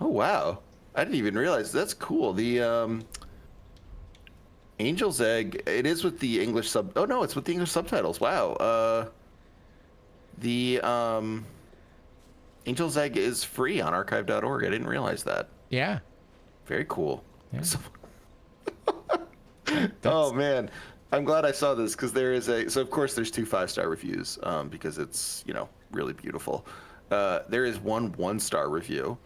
Oh wow. I didn't even realize. That's cool. The Angel's Egg, it is with the English sub. Oh no, it's with the English subtitles. Wow. The Angel's Egg is free on archive.org. I didn't realize that. Yeah. Very cool. Yeah. Oh man, I'm glad I saw this because there is so of course there's 2 5-star reviews because it's really beautiful. There is one 1-star review.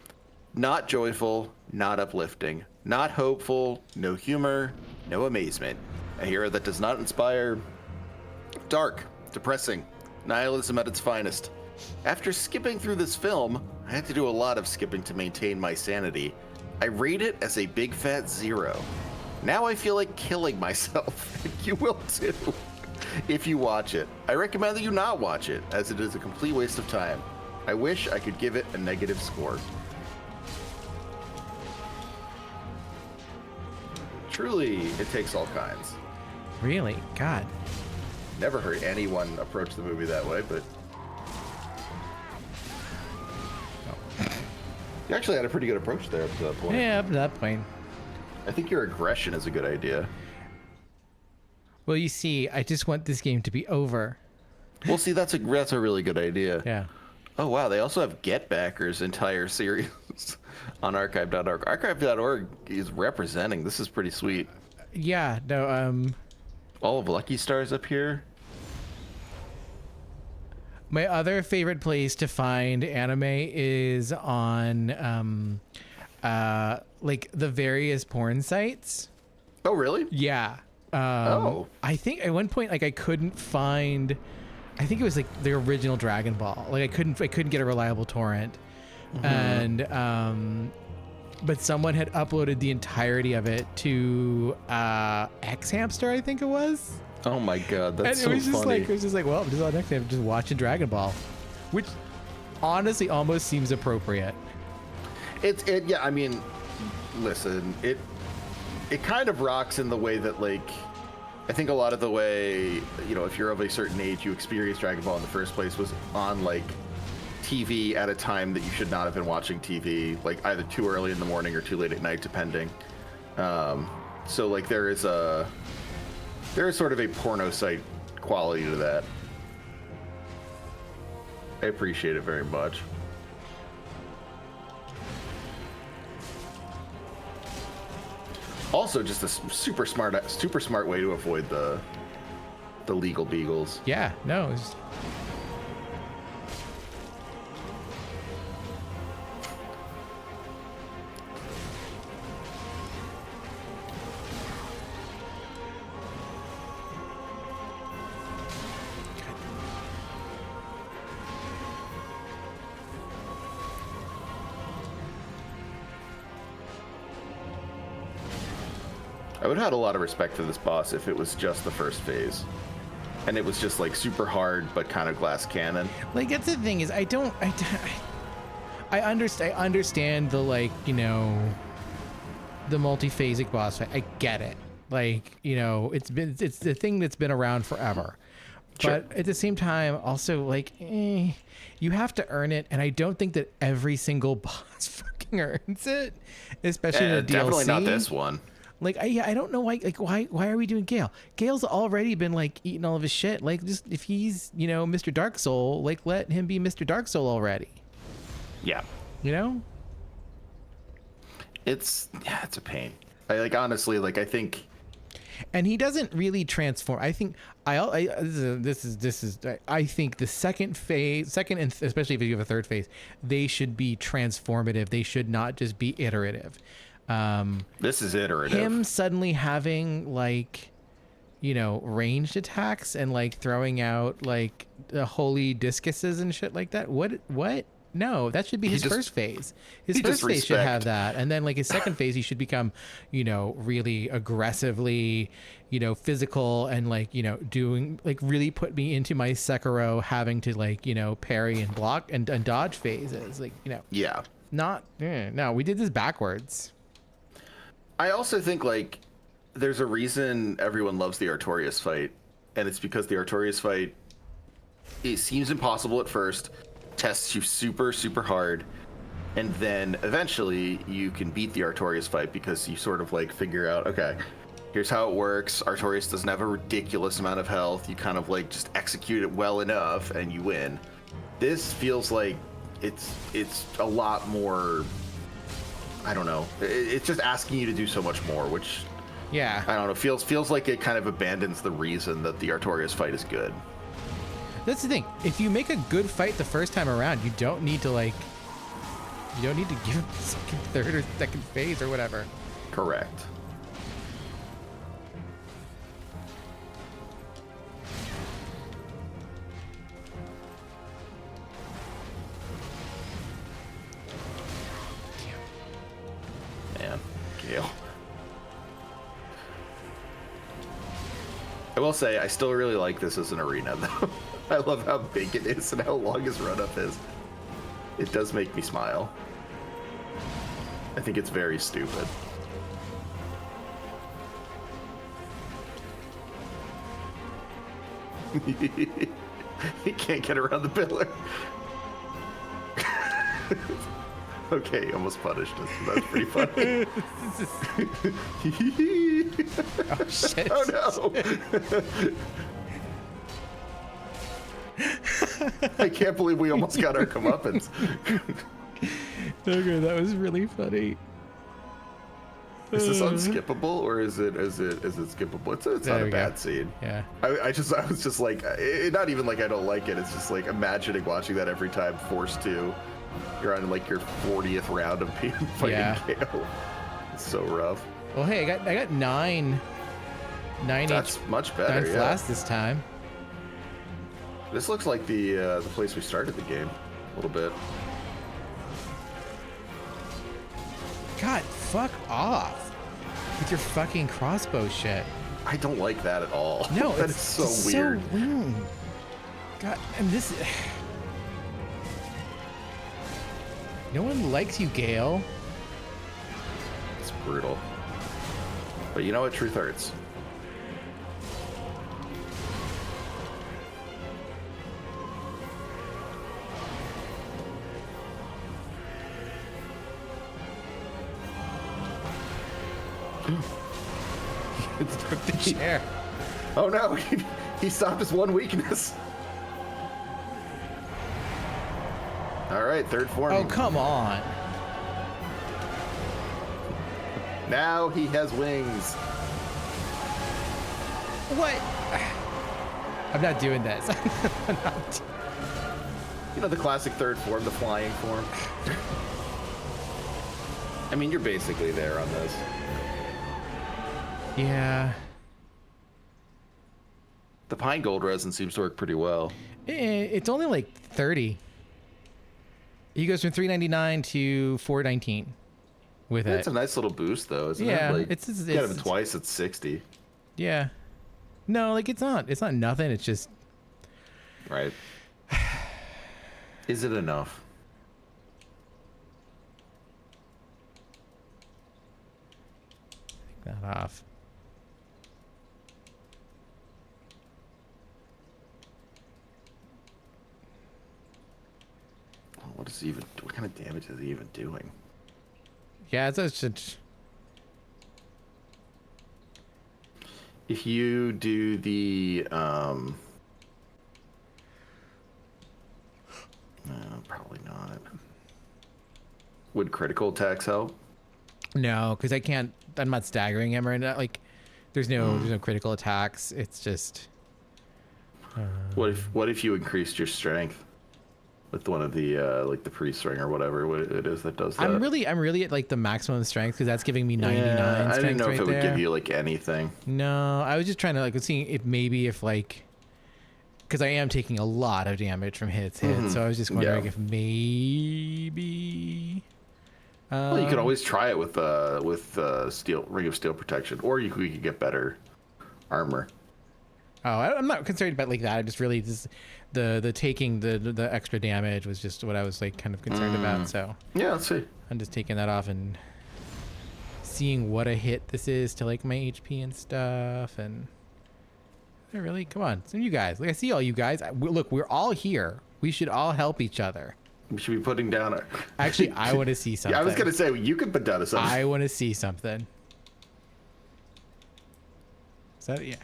Not joyful, not uplifting, not hopeful, no humor, no amazement. A hero that does not inspire. Dark, depressing, nihilism at its finest. After skipping through this film, I had to do a lot of skipping to maintain my sanity. I rate it as a big fat 0. Now I feel like killing myself. You will too, if you watch it. I recommend that you not watch it, as it is a complete waste of time. I wish I could give it a negative score. Truly, it takes all kinds. Really? God. Never heard anyone approach the movie that way, but... You actually had a pretty good approach there up to that point. Yeah, up to that point. I think your aggression is a good idea. Well, you see, I just want this game to be over. Well, see, that's a really good idea. Yeah. Oh, wow. They also have Get Backer's entire series on archive.org. Archive.org is representing. This is pretty sweet. Yeah, no, all of Lucky Star's up here. My other favorite place to find anime is on like the various porn sites. Oh, really? Yeah. Oh. I think at one point like I couldn't find, I think it was like the original Dragon Ball. Like I couldn't get a reliable torrent. Mm-hmm. And but someone had uploaded the entirety of it to X Hamster, I think it was. Oh my god, that's and it was so just funny. like, it was just like, well, I'm just on next time, just watching Dragon Ball, which honestly almost seems appropriate. Yeah, I mean, listen, it kind of rocks in the way that, like, I think a lot of the way, if you're of a certain age, you experience Dragon Ball in the first place was on, like, TV at a time that you should not have been watching TV, like either too early in the morning or too late at night, depending. So, like, there is sort of a porno site quality to that. I appreciate it very much. Also, just a super smart way to avoid the legal beagles. Yeah, no. It's... would have had a lot of respect for this boss if it was just the first phase. And it was just like super hard, but kind of glass cannon. Like, that's the thing is, I understand the, like, you know, the multi-phasic boss fight. I get it. Like, you know, it's the thing that's been around forever. Sure. But at the same time, also, like, you have to earn it, and I don't think that every single boss fucking earns it, especially in the DLC. Definitely not this one. Like, I don't know why are we doing Gale? Gale's already been, like, eating all of his shit. Like, just if he's, you know, Mr. Dark Soul, like, let him be Mr. Dark Soul already. Yeah. You know? It's a pain. Honestly, like, I think. And he doesn't really transform. I think I think the second and especially if you have a third phase, they should be transformative. They should not just be iterative. This is iterative. Him suddenly having, like, you know, ranged attacks and, like, throwing out, like, the holy discuses and shit like that. What? No, that should be his first phase. His first phase should have that. And then, like, his second phase, he should become, you know, really aggressively, you know, physical and, like, you know, doing, like, really put me into my Sekiro having to, like, you know, parry and block and dodge phases. Like, you know. Yeah. No, we did this backwards. I also think, like, there's a reason everyone loves the Artorias fight, and it's because the Artorias fight, it seems impossible at first, tests you super, super hard, and then eventually you can beat the Artorias fight because you sort of, like, figure out, okay, here's how it works. Artorias doesn't have a ridiculous amount of health. You kind of, like, just execute it well enough, and you win. This feels like it's a lot more... I don't know. It's just asking you to do so much more, which, yeah, I don't know. Feels like it kind of abandons the reason that the Artorias fight is good. That's the thing. If you make a good fight the first time around, you don't need to, like, give him the second, third, or second phase or whatever. Correct. I will say, I still really like this as an arena, though. I love how big it is and how long his run-up is. It does make me smile. I think it's very stupid. He can't get around the pillar. Okay, almost punished us. That's pretty funny. Oh, shit. Oh, no. I can't believe we almost got our comeuppance. Okay, that was really funny. Is this unskippable, or is it skippable? It's not a bad scene. Yeah. I was just like, not even like I don't like it. It's just like imagining watching that every time forced to. You're on, like, your 40th round of being fighting Gale. It's so rough. Well, hey, I got nine. That's much better. 9 flasks this time. This looks like the place we started the game a little bit. God, fuck off with your fucking crossbow shit. I don't like that at all. No, that is so weird. God, and this. No one likes you, Gale. It's brutal. But you know what? Truth hurts. Took the chair. Oh no, he stopped his one weakness. All right, third form. Oh, come on. Now he has wings. What? I'm not doing this. I'm not. You know, the classic third form, the flying form. I mean, you're basically there on this. Yeah. The pine gold resin seems to work pretty well. It's only like 30. He goes from $3.99 to $4.19. with It's it. a nice little boost, though, isn't Yeah, it? Like, it's get him twice, it's 60. Yeah. No, like it's not nothing. It's just Right. Is it enough? take that off. What kind of damage is he even doing? Yeah, it's just If you do the no, probably not. Would critical attacks help? no, because I'm not staggering him or not. Like, there's no critical attacks. It's just. What if you increased your strength with one of the like the priest ring or whatever it is that does that? I'm really at like the maximum strength because that's giving me 99 I strength didn't know right if it would there. give you like anything. No, I was just trying to like seeing if like, because I am taking a lot of damage from hits, so I was just wondering if maybe. Well, you could always try it with steel ring of steel protection, or you could get better armor. Oh, I'm not concerned about like that. I'm just really the taking the extra damage was just what I was like kind of concerned about. So Yeah, let's see. I'm just taking that off and seeing what a hit this is to like my HP and stuff. And really, come on, some of you guys. Like I see all you guys. Look, we're all here. We should all help each other. We should be putting down a. Actually, I want to see something. Yeah, I was gonna say you could put down a something. I want to see something. Is that yeah?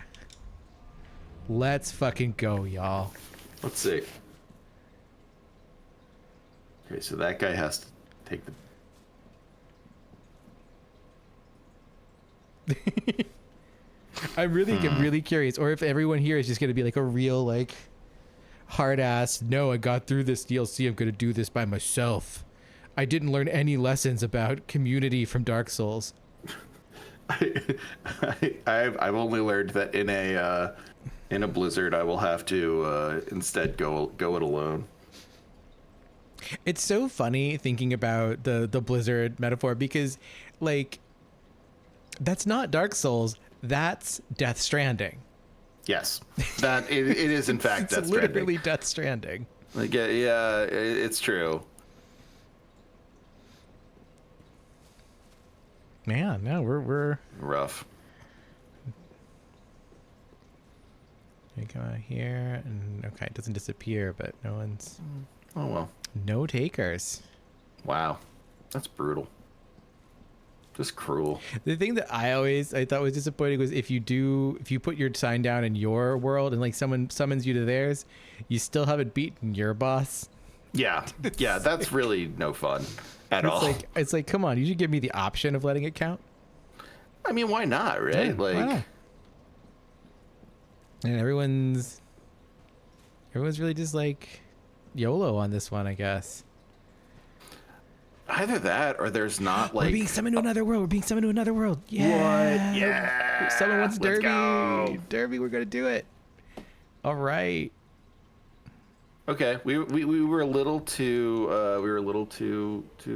Let's fucking go, y'all. Let's see. Okay, so that guy has to take the. I'm really curious, or if everyone here is just gonna be like a real like hard ass. No, I got through this DLC. I'm gonna do this by myself. I didn't learn any lessons about community from Dark Souls. I've only learned that in a blizzard I will have to instead go it alone. It's so funny thinking about the Blizzard metaphor because, like, that's not Dark Souls. That's Death Stranding. Yes, that it is in fact It's Death literally Stranding. Death Stranding. Like, yeah, it's true. Man, no, we're Rough. we come out here and okay, it doesn't disappear, but no one's Oh well. no takers. Wow, that's brutal. Just cruel. The thing that I thought was disappointing was if you put your sign down in your world and like someone summons you to theirs, you still haven't beaten your boss. Yeah, that's really no fun at all. It's like, come on, you should give me the option of letting it count. I mean, why not, right? Yeah, why not? And everyone's really just like YOLO on this one, I guess. Either that or there's not like. We're being summoned to another world. We're being summoned to another world. Yeah. What? Yeah. Someone wants Let's Derby. go. Derby, we're gonna do it. All right. Okay, we were a little too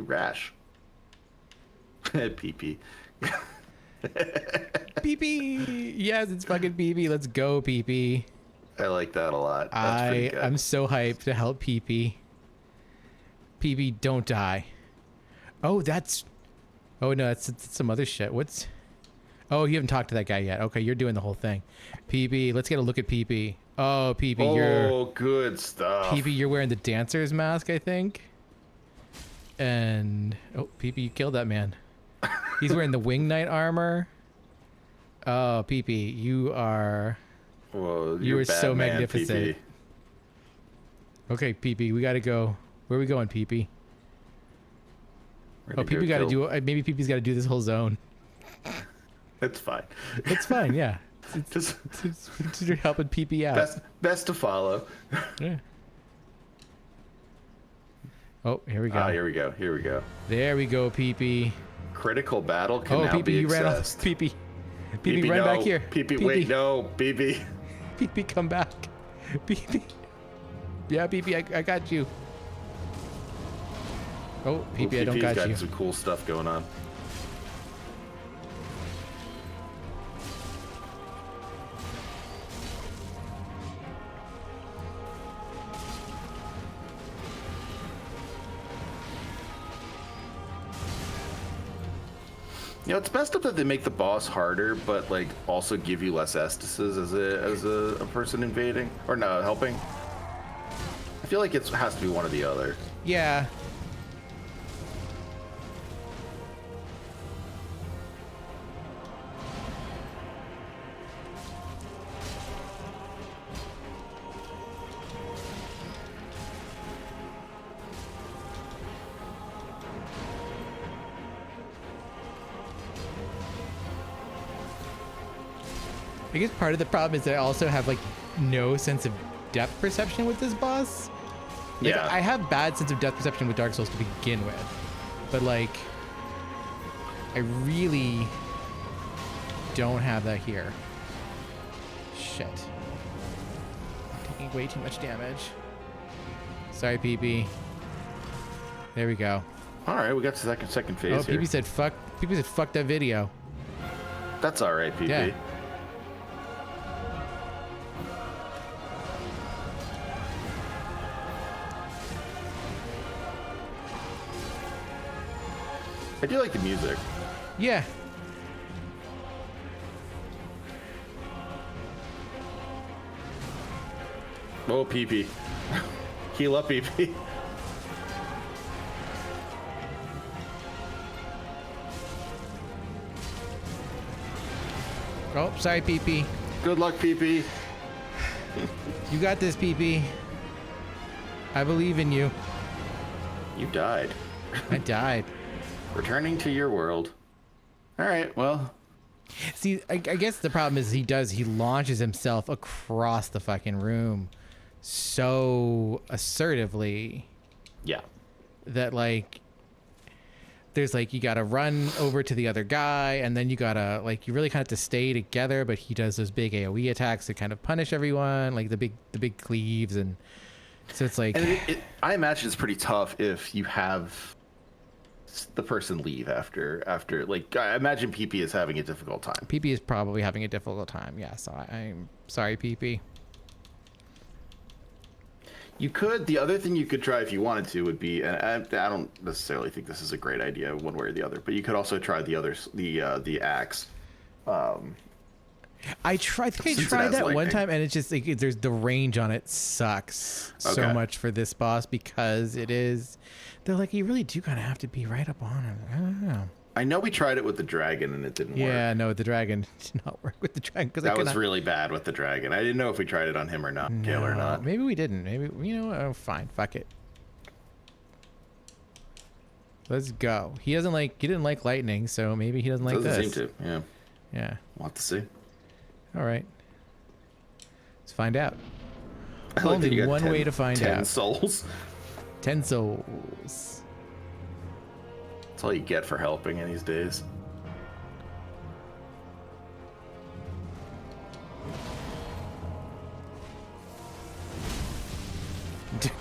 rash. PP. PP. Yes, it's fucking PP. Let's go, PP. I like that a lot. That's pretty good. I'm so hyped to help PP. PP, don't die. Oh, that's. Oh no, that's some other shit. What's? Oh, you haven't talked to that guy yet. Okay, you're doing the whole thing. PP, let's get a look at PP. Oh, PP, you're good stuff. PP, you're wearing the dancer's mask, I think. And oh, PP, you killed that man. He's wearing the wing knight armor. Oh, PP, you are. Whoa, You you're are so Batman, magnificent. PP. Okay, PP, we gotta go. Where are we going, PP? We're Oh, gonna PP got to kill- do. Maybe PP's got to do this whole zone. It's fine. It's fine, yeah. Just You're helping PP out. best to follow. Yeah. Oh, here we go. Here we go. Here we go. There we go, PP. Critical battle can Oh, now PP, be you ran off. accessed. PP. PP, run no. back here. PP, wait, no, PP. PP, come back. PP. Yeah, PP, I got you. Oh, PP, I don't PP's got got you. some cool stuff going on. You know, it's messed up that they make the boss harder, but like also give you less Estuses as a person invading or no helping. I feel like it has to be one or the other. Yeah. I guess part of the problem is that I also have like no sense of depth perception with this boss. Like, Yeah. I have bad sense of depth perception with Dark Souls to begin with, but like I really don't have that here. Shit. Taking way too much damage. Sorry, PB. There we go. All right, we got the second phase Oh, here. PB said fuck. PB said fuck that video. That's all right, PP. Yeah. I do like the music. Yeah. Oh, PP. Heal up, PP. Oh, sorry, PP. Good luck, PP. You got this, PP. I believe in you. You died. I died. Returning to your world. All right, well. See, I guess the problem is he launches himself across the fucking room so assertively Yeah. that like there's like you gotta run over to the other guy and then you gotta like you really kind of have to stay together, but he does those big AoE attacks to kind of punish everyone, like the big cleaves, and so it's like And I imagine it's pretty tough if you have the person leave after like I imagine PP is having a difficult time. PP is probably having a difficult time. Yeah, so I'm sorry, PP. You could, the other thing you could try if you wanted to would be, and I don't necessarily think this is a great idea one way or the other, but you could also try the axe. I think I Since it tried has that one lightning. time, and it's just like there's the range on it sucks so Okay. much for this boss because it is. They're like you really do kind of have to be right up on him. I don't know. I know we tried it with the dragon and it didn't work. Yeah, no, the dragon did not work with the dragon because That was really bad with the dragon. I didn't know if we tried it on him or not, Gale or not. Maybe we didn't. Maybe oh, fine, fuck it. Let's go. He didn't like lightning, so maybe he doesn't like Doesn't this. seem to. Yeah, Yeah. we'll have to see. All right. Let's find out. I like that Only you got one way to find 10 out. souls. 10 souls. That's all you get for helping in these days.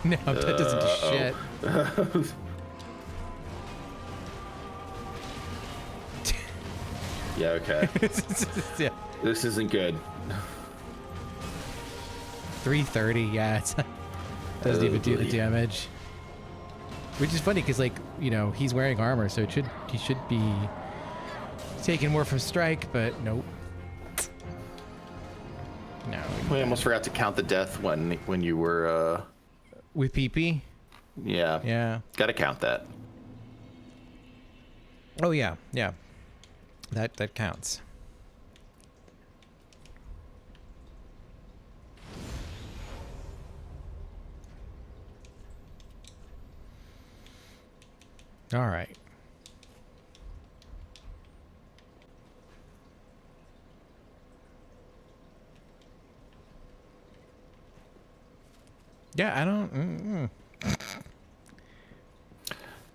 No, that doesn't do shit. Yeah, okay. Yeah. This isn't good. 330, yeah. Doesn't even do the boy. damage. Which is funny because, like, you know, he's wearing armor, so he should be taking more from strike, but nope. No. We almost forgot to count the death when you were, With PP? yeah. Yeah. Gotta count that. Oh, yeah. Yeah. That counts. All right. Yeah, I don't.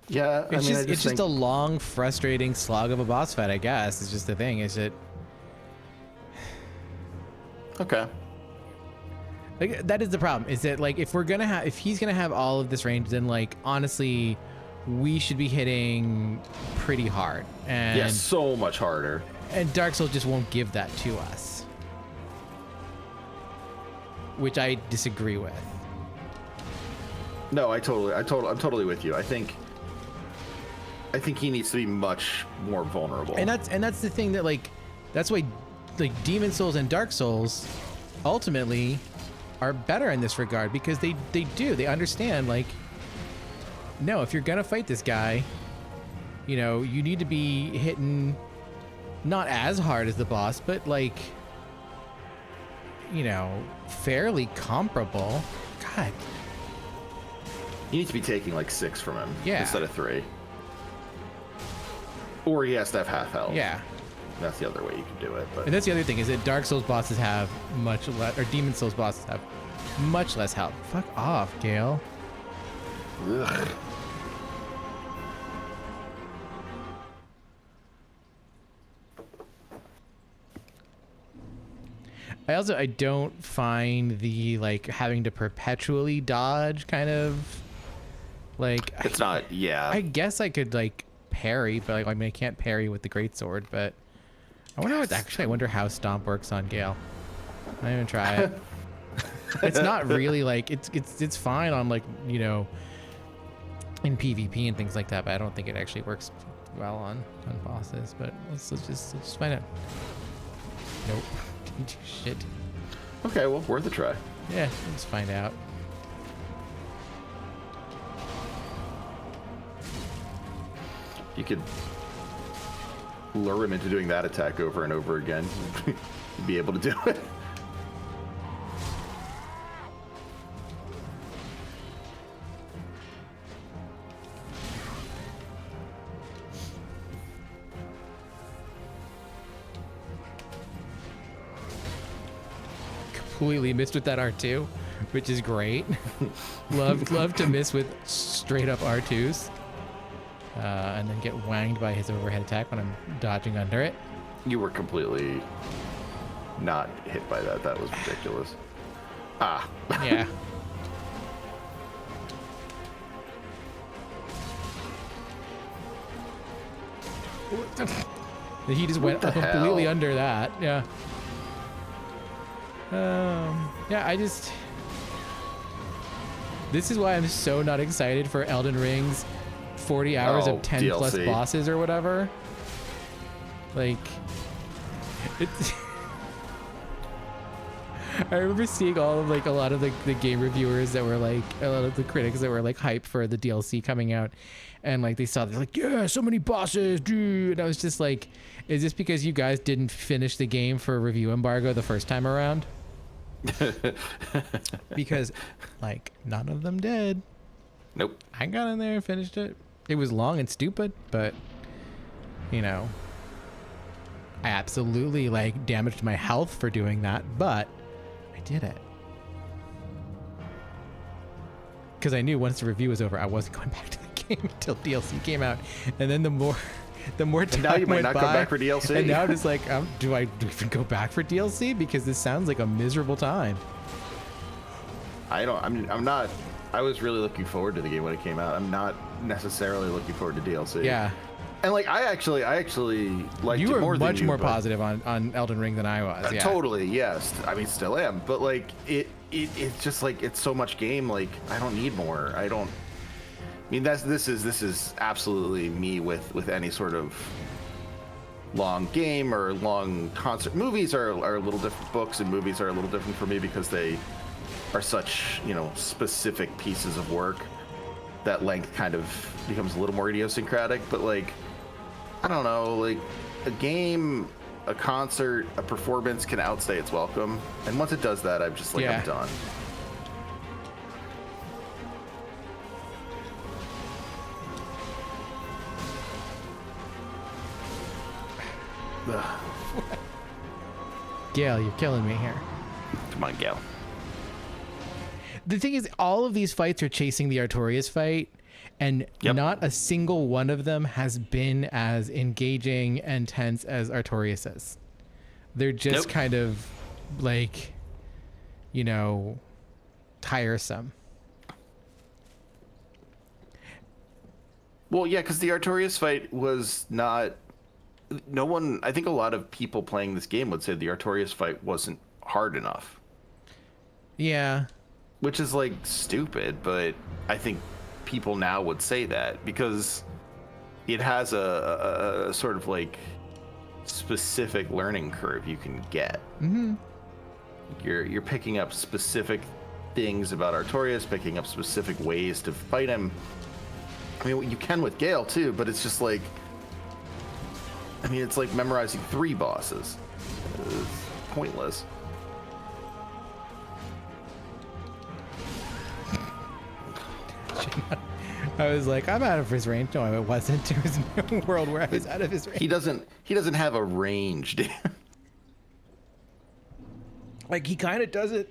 Yeah, It's I just just think, a long, frustrating slog of a boss fight, I guess. It's just the thing. Is it okay. like that is the problem? Is that like if he's gonna have all of this range, then like honestly, we should be hitting pretty hard. And Yeah, so much harder. and Dark Souls just won't give that to us, which I disagree with. No, I'm totally with you. I think I think he needs to be much more vulnerable. And that's the thing that like, that's why like Demon Souls and Dark Souls ultimately are better in this regard, because they understand like, no, if you're gonna fight this guy, you know, you need to be hitting not as hard as the boss, but like, you know, fairly comparable. God. You need to be taking like 6 from him instead of 3. Or he has to have half health. Yeah. That's the other way you can do it. But And that's the other thing, is that Dark Souls bosses have much less, or Demon Souls bosses have much less health. Fuck off, Gale. Ugh. I don't find the like having to perpetually dodge kind of like, It's not, yeah. I guess I could like parry, but like, I mean, I can't parry with the greatsword, but I wonder what, actually I wonder how Stomp works on Gale. I didn't even try it. It's not really like, it's fine on like, you know, in PvP and things like that, but I don't think it actually works well on bosses. But let's just find out. Nope. Didn't do shit. Okay, well, worth a try. Yeah, let's find out. You could lure him into doing that attack over and over again. You'd be able to do it. Completely missed with that R2, which is great. love to miss with straight up R2s. And then get wanged by his overhead attack when I'm dodging under it. You were completely not hit by that. That was ridiculous. Ah. Yeah. He just went completely under that. Yeah. Yeah, this is why I'm so not excited for Elden Ring's 40 hours of 10 DLC. plus bosses or whatever. Like, it's I remember seeing all of like a lot of the game reviewers that were like, a lot of the critics that were like hyped for the DLC coming out, and like they're like, yeah, so many bosses, dude. And I was just like, is this because you guys didn't finish the game for review embargo the first time around? Because like none of them did. Nope. I got in there and finished it. It was long and stupid, but you know, I absolutely like damaged my health for doing that, but I did it. Because I knew once the review was over, I wasn't going back to the game until DLC came out. And then the more time now you might went not by, come back for DLC. And now I'm just like, do I even go back for DLC? Because this sounds like a miserable time. I'm not. I was really looking forward to the game when it came out. I'm not necessarily looking forward to DLC. Yeah. And like I actually liked you it were more much than you, more but- positive on Elden Ring than I was. Yeah. Totally, yes. I mean, still am, but like it's just like it's so much game. Like I don't need more. I mean, this is absolutely me with any sort of long game or long concert. Movies are a little different. Books and movies are a little different for me because they are such, you know, specific pieces of work. That length kind of becomes a little more idiosyncratic. But like, I don't know, like a game, a concert, a performance can outstay its welcome. And once it does that, I'm just like, Yeah. I'm done. Ugh. Gale, you're killing me here. Come on, Gal. The thing is, all of these fights are chasing the Artorias fight, and Yep. not a single one of them has been as engaging and tense as Artorias's. They're just Nope. kind of like, you know, tiresome. Well, yeah, because the Artorias fight was not. No one. I think a lot of people playing this game would say the Artorias fight wasn't hard enough, Yeah. which is like stupid. But I think people now would say that because it has a sort of like specific learning curve you can get. Mm-hmm. You're picking up specific things about Artorias, picking up specific ways to fight him. I mean, you can with Gale too, but it's just like, I mean, it's like memorizing 3 bosses. It's pointless. I was like, I'm out of his range. No, I wasn't. There was no world where I was out of his range. He doesn't have a range, dude. Like, he kind of does it.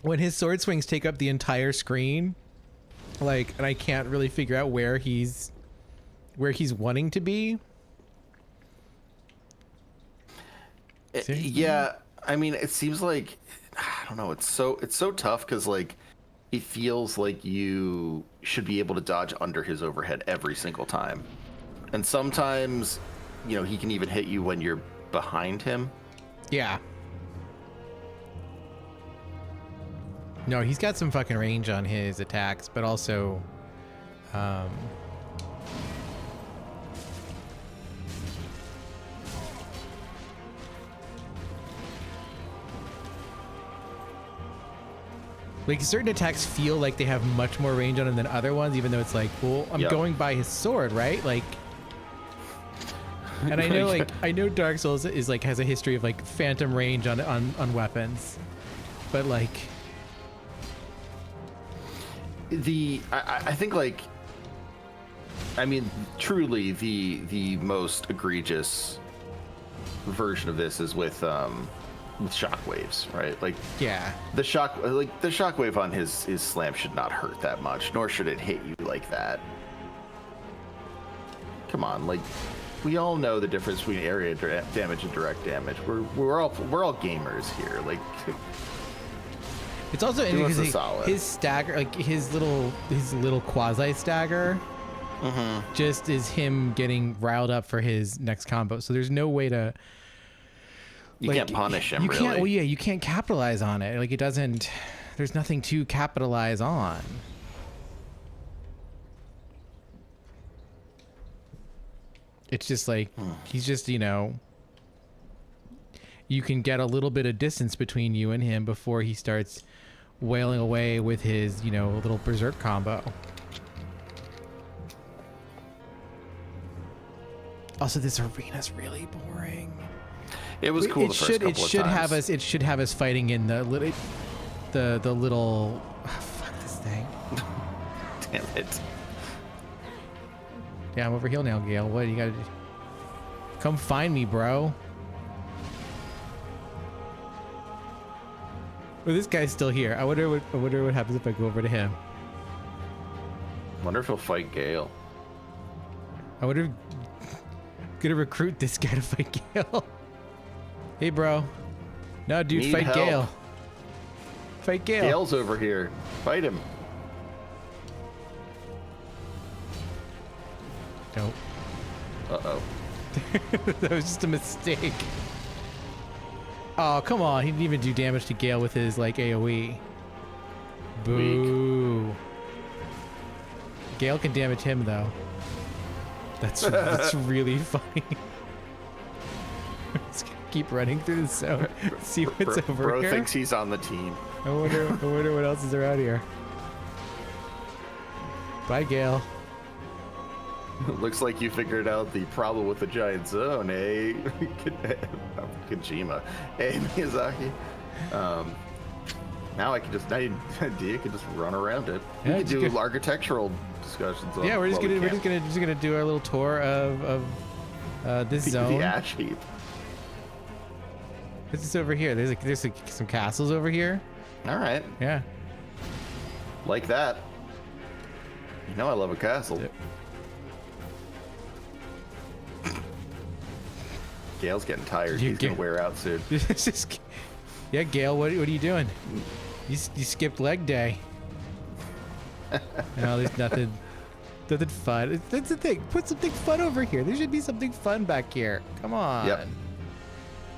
When his sword swings take up the entire screen, like, and I can't really figure out where he's wanting to be. Yeah, I mean, it seems like, I don't know, it's so tough because like it feels like you should be able to dodge under his overhead every single time, and sometimes, you know, he can even hit you when you're behind him. Yeah. No, he's got some fucking range on his attacks, but also, like certain attacks feel like they have much more range on them than other ones, even though it's like, well, I'm going by his sword, right? Like, and I know, like, I know Dark Souls is like has a history of like phantom range on weapons, but like, I think like, I mean, truly the most egregious version of this is with shockwaves, right? Like, yeah, the shockwave on his slam should not hurt that much, nor should it hit you like that. Come on, like, we all know the difference between area damage and direct damage. We're all gamers here. Like, it's also interesting because his stagger, like his little quasi stagger, just is him getting riled up for his next combo. So there's no way to. You can't punish him. You really. can't. Well, yeah, you can't capitalize on it. Like, it doesn't. There's nothing to capitalize on. It's just like he's just, you know. You can get a little bit of distance between you and him before he starts wailing away with his, you know, little berserk combo. Also, this arena's really boring. It was cool the first couple of times. It should have us fighting in the little. Oh, fuck this thing. Damn it. Yeah, I'm over here now, Gale. What you gotta do? Come find me, bro. Well, this guy's still here. I wonder what happens if I go over to him. Wonder if he'll fight Gale. I wonder if I'm gonna recruit this guy to fight Gale. Hey, bro. No, dude, Need fight help. Gale. Fight Gale. Gale's over here. Fight him. Nope. Uh-oh. That was just a mistake. Oh, come on. He didn't even do damage to Gale with his, like, AoE. Boo. Weak. Gale can damage him, though. That's really funny. Just gonna keep running through the zone. See what's over Bro here. thinks he's on the team. I wonder what else is around here. Bye, Gale. Looks like you figured out the problem with the giant zone, eh? Kojima. Hey, Miyazaki. Now I can just, you can just run around it. Yeah, we can do architectural discussions. Yeah, we're just gonna do our little tour of this zone. The ash heap. This is over here. There's some castles over here. All right. Yeah. Like that. You know I love a castle. Yep. Gale's getting tired. He's gonna wear out soon. Yeah, Gale, what are you doing? You skipped leg day. No, there's nothing fun. That's the thing. Put something fun over here. There should be something fun back here. Come on. Yep.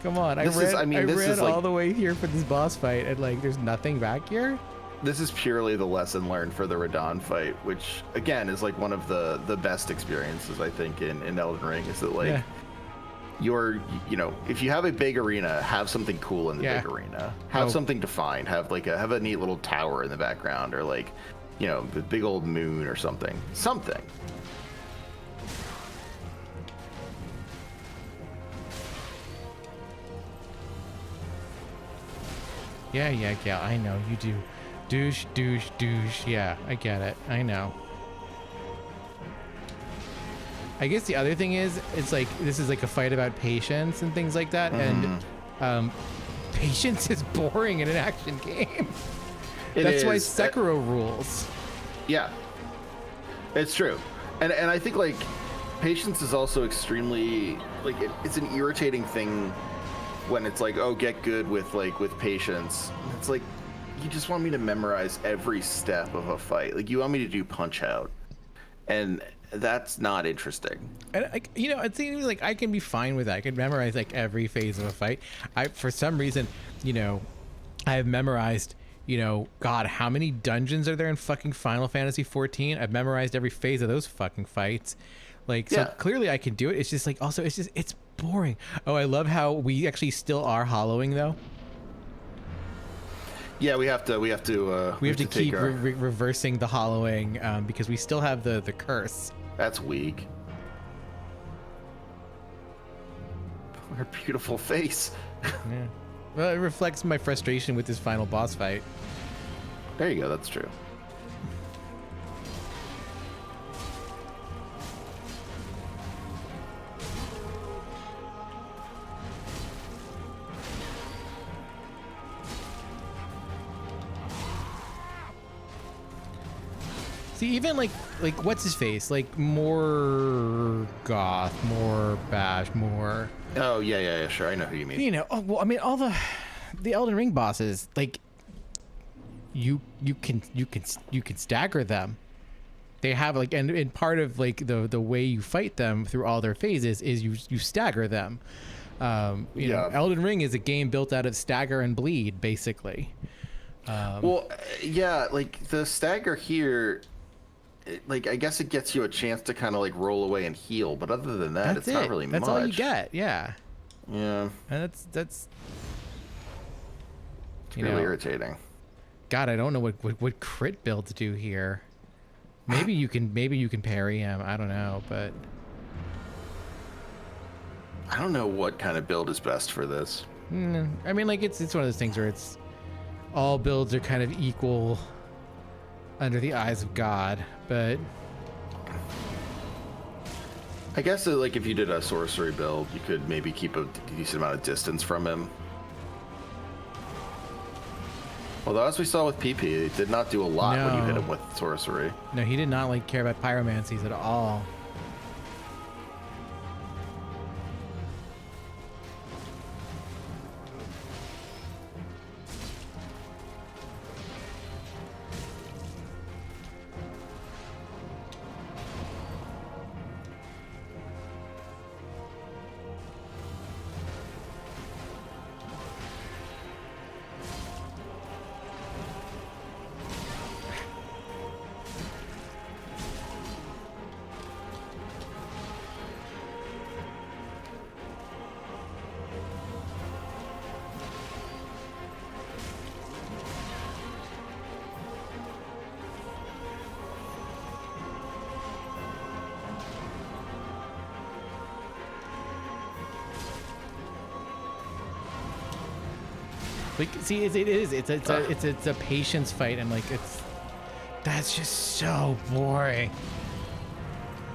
Come on. I ran all the way here for this boss fight, and like, there's nothing back here. this is purely the lesson learned for the Radon fight, which again is like one of the best experiences I think in Elden Ring, is that like you're, you know, if you have a big arena, have something cool in the big arena, have something defined, have a neat little tower in the background, or like, you know, the big old moon or something. Yeah, I know, you do. Douche, douche, douche. Yeah, I get it. I know. I guess the other thing is, it's like, this is like a fight about patience and things like that, and patience is boring in an action game. That's why Sekiro rules. Yeah, it's true. And I think, like, patience is also extremely, like, it's an irritating thing when it's like, oh, get good with patience. It's like, you just want me to memorize every step of a fight. Like, you want me to do Punch Out. And that's not interesting. And you know, it seems like I can be fine with that. I can memorize like every phase of a fight. For some reason, you know, I have memorized, you know, God, how many dungeons are there in fucking Final Fantasy 14? I've memorized every phase of those fucking fights. Like, so clearly I can do it. It's just like, also, it's boring. Oh, I love how we actually still are hollowing though. Yeah, we have to keep reversing the hollowing because we still have the curse. That's weak. Her beautiful face. Yeah. Well, it reflects my frustration with this final boss fight. There you go. That's true. See, even like what's his face? Like more goth, more bash, more. Oh yeah, sure. I know who you mean. You know, oh, well, I mean, all the Elden Ring bosses, like you can stagger them. They have like, and part of like the way you fight them through all their phases is you stagger them. You know, Elden Ring is a game built out of stagger and bleed, basically. Well, yeah, like the stagger here. Like, I guess it gets you a chance to kind of like roll away and heal, but other than that, it's not really much. That's all you get. Yeah. Yeah. And that's really irritating. God, I don't know what crit builds do here. Maybe you can parry him. I don't know, but I don't know what kind of build is best for this. I mean, like it's one of those things where it's all builds are kind of equal under the eyes of God, but I guess like if you did a sorcery build, you could maybe keep a decent amount of distance from him. Although, as we saw with PP, it did not do a lot when you hit him with sorcery. No, he did not like care about pyromancies at all. Like, see, it's a patience fight, and like that's just so boring.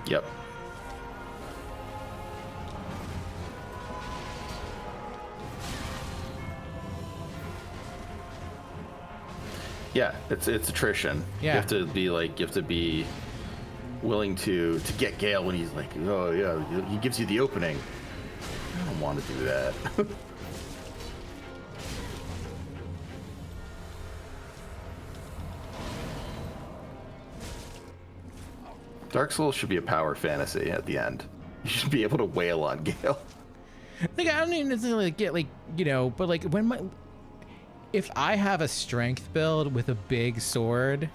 Yep. Yeah, it's attrition. Yeah. You have to be willing to get Gale when he's like, oh yeah, he gives you the opening. I don't want to do that. Dark Souls should be a power fantasy at the end. You should be able to wail on Gale. Like, I don't even necessarily get, like, you know, but like when if I have a strength build with a big sword,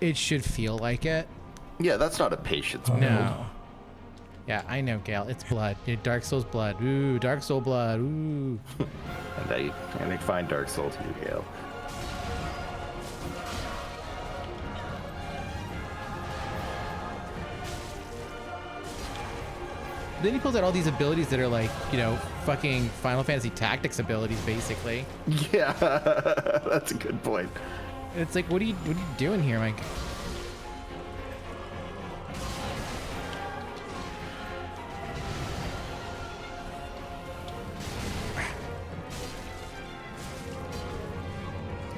it should feel like it. Yeah, that's not a patience build. No. Yeah, I know, Gale. It's blood. Dark Souls blood. Ooh, Dark Soul blood. Ooh. And I find Dark Soul to you, Gale. Then he pulls out all these abilities that are like, you know, fucking Final Fantasy Tactics abilities, basically. Yeah, that's a good point. It's like, what are you doing here, Mike?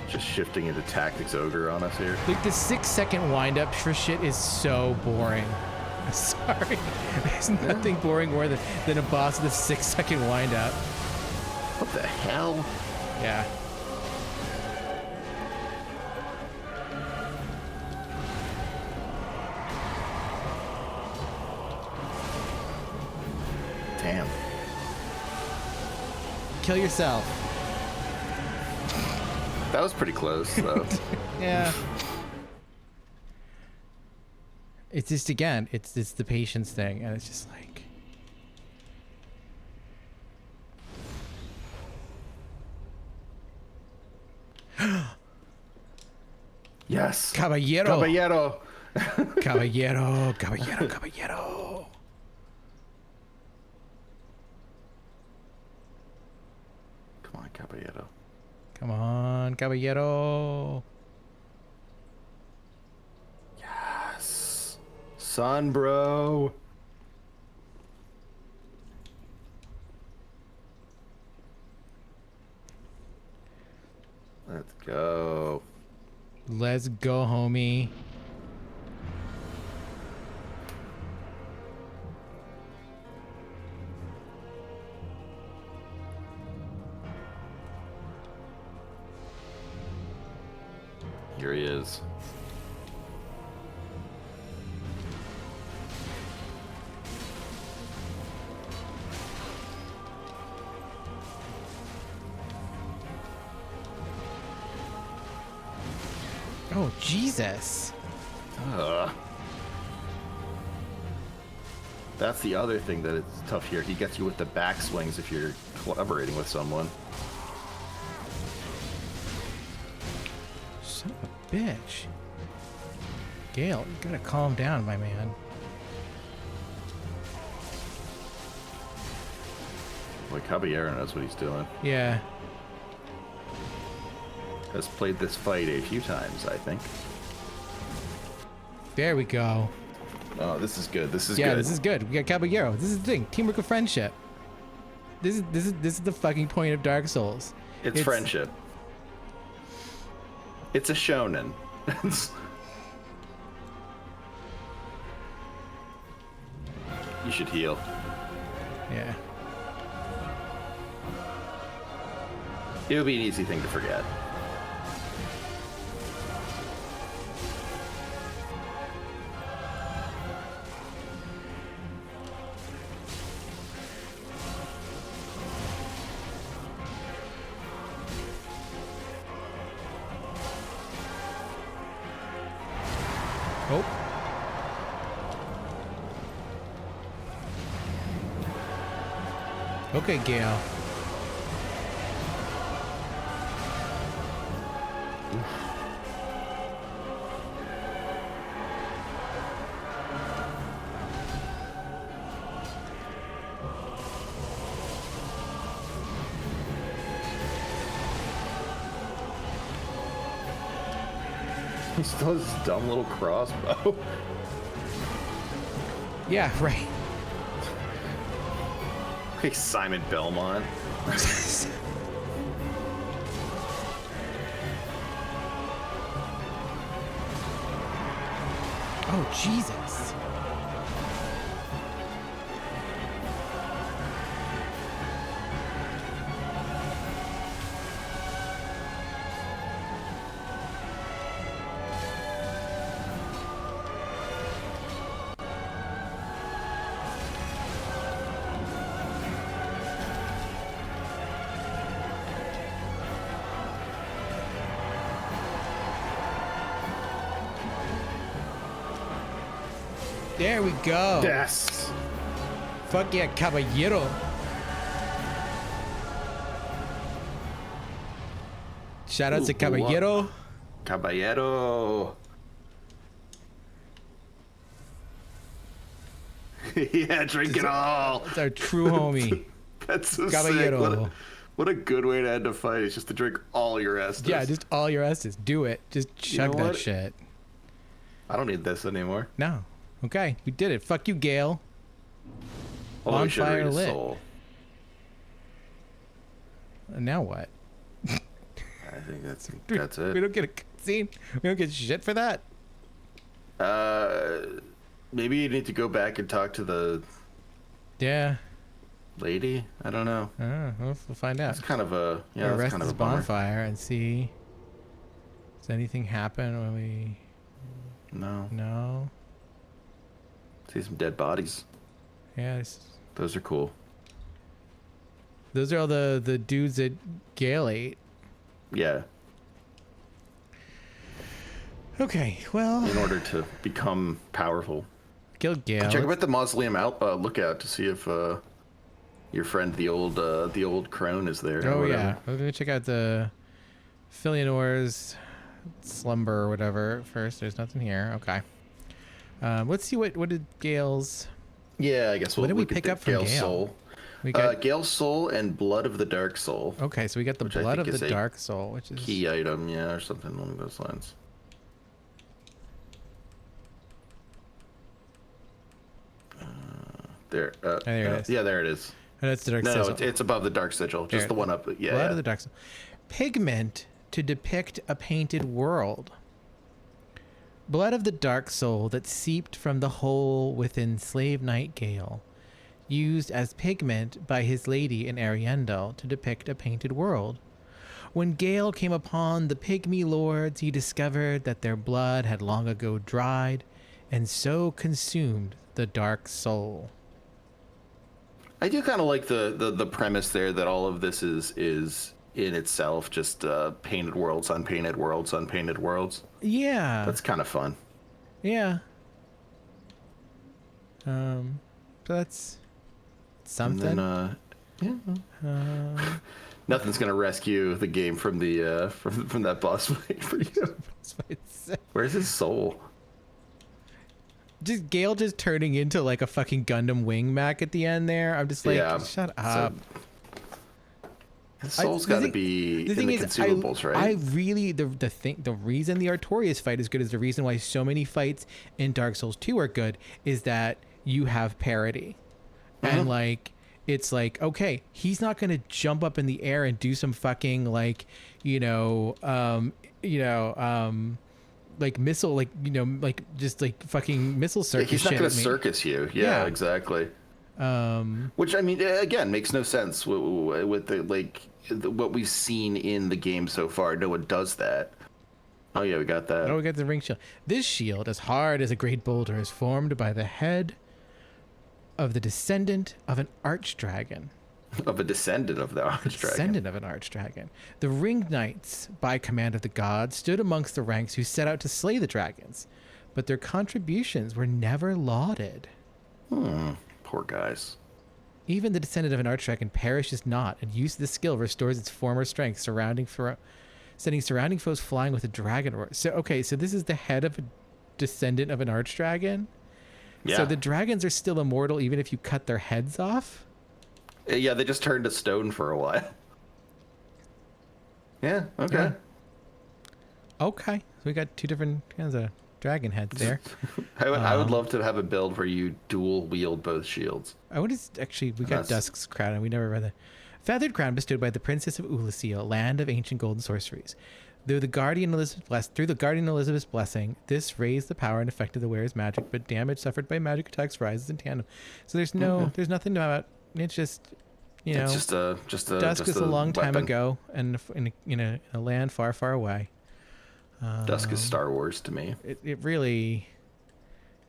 Just shifting into Tactics Ogre on us here. Like, the 6-second wind-up for shit is so boring. Sorry. There's nothing boring more than a boss with a 6-second wind-up. What the hell? Yeah. Damn. Kill yourself. That was pretty close, though. Yeah. It's just, again, it's the patience thing, and it's just like... Yes. Caballero. Caballero. Caballero. Caballero. Caballero. Come on, Caballero. Come on, Caballero. Yes. Son, bro. Let's go. Let's go, homie. Here he is. Oh, Jesus. That's the other thing that is tough here. He gets you with the backswings if you're collaborating with someone. Son of a bitch. Gale, you gotta calm down, my man. Boy, Caballero knows what he's doing. Yeah. Has played this fight a few times, I think. There we go. Oh, this is good. This is Yeah, good. this is good. We got Caballero. This is the thing. Teamwork of friendship. This is the fucking point of Dark Souls. It's friendship. It's a shonen. You should heal. Yeah. It would be an easy thing to forget. Oh. Okay, Gale. He still has this dumb little crossbow. Yeah, right. Hey, Simon Belmont. Oh, Jesus. There we go. Yes. Fuck yeah, caballero. Shout out to caballero. Caballero. Yeah, drink it all. It's our true homie. That's so Caballero. sick. What a good way to end a fight is just to drink all your Estus. Yeah, just all your S's. Do it. Just chug know that what? shit. I don't need this anymore. No. Okay, we did it. Fuck you, Gale. Although we should Bonfire read his lit. soul. And now what? I think that's it. We don't get a cutscene. We don't get shit for that. Maybe you need to go back and talk to the Yeah. lady. I don't know. We'll find out. It's kind of a We'll that's rest kind of this a bummer. bonfire and see. Does anything happen when we? No. No. See some dead bodies. Yeah. Those are cool. Those are all the dudes that Gale ate. Yeah. Okay. Well. In order to become powerful. Kill Gale. Check out the mausoleum lookout to see if your friend the old crone is there. or Oh whatever. yeah. We're gonna check out the Filianor's slumber or whatever first. There's nothing here. Okay. Let's see what did Gale's. Yeah, I guess we'll What did we look at pick the up from Gale's Gale? soul. We got Gale's soul and blood of the dark soul. okay. So we got the which I blood of think is the a dark soul, which is Key item, yeah, or something along those lines. There. there it is. Yeah, there it is. oh, that's the dark No, sigil. it's above the dark sigil. Just There. the one up. Yeah. Blood yeah. of the dark soul. Pigment to depict a painted world. Blood of the dark soul that seeped from the hole within slave knight Gale, used as pigment by his lady in Ariendel to depict a painted world. When Gale came upon the pygmy lords, he discovered that their blood had long ago dried, and so consumed the dark soul. I do kind of like the premise there that all of this is in itself just painted worlds on painted worlds on painted worlds. Yeah. That's kind of fun. Yeah. So that's something. And then, nothing's gonna rescue the game from the from that boss fight for you. Where's his soul? Just Gale just turning into like a fucking Gundam wing mech at the end there. I'm just like, Yeah, shut up. His soul's got to be in the consumables, right? I really the reason the Artorias fight is good is the reason why so many fights in Dark Souls 2 are good is that you have parity. And like it's like, okay, he's not gonna jump up in the air and do some fucking like, like missile, like like just like fucking missile circus. He's not shit gonna at me. circus you. Yeah, exactly. Which I mean, again, makes no sense with the what we've seen in the game so far. No one does that. Oh yeah, we got that. Oh, we got the ring shield. This shield, as hard as a great boulder, is formed by the head of the descendant of an archdragon. Of a descendant of the archdragon. Descendant of an archdragon. The ring knights, by command of the gods, stood amongst the ranks who set out to slay the dragons, but their contributions were never lauded. Poor guys. Even the descendant of an archdragon perishes not, and use of this skill restores its former strength, sending surrounding foes flying with a dragon roar. So, okay, so this is the head of a descendant of an archdragon? Yeah. So the dragons are still immortal even if you cut their heads off? Yeah, they just turned to stone for a while. Yeah, okay. Yeah. Okay, so we got two different kinds of dragon heads there. I would love to have a build where you dual wield both shields. I would actually, we got Dusk's crown and we never read the feathered crown bestowed by the princess of Ulasil, land of ancient golden sorceries. Through the guardian Elizabeth's blessing, this raised the power and effect of the wearer's magic, but damage suffered by magic attacks rises in tandem. So there's there's nothing about. It's just, It's just a Dusk just is a long time weapon. ago, and in a land far, far away. Dusk is Star Wars to me. It really,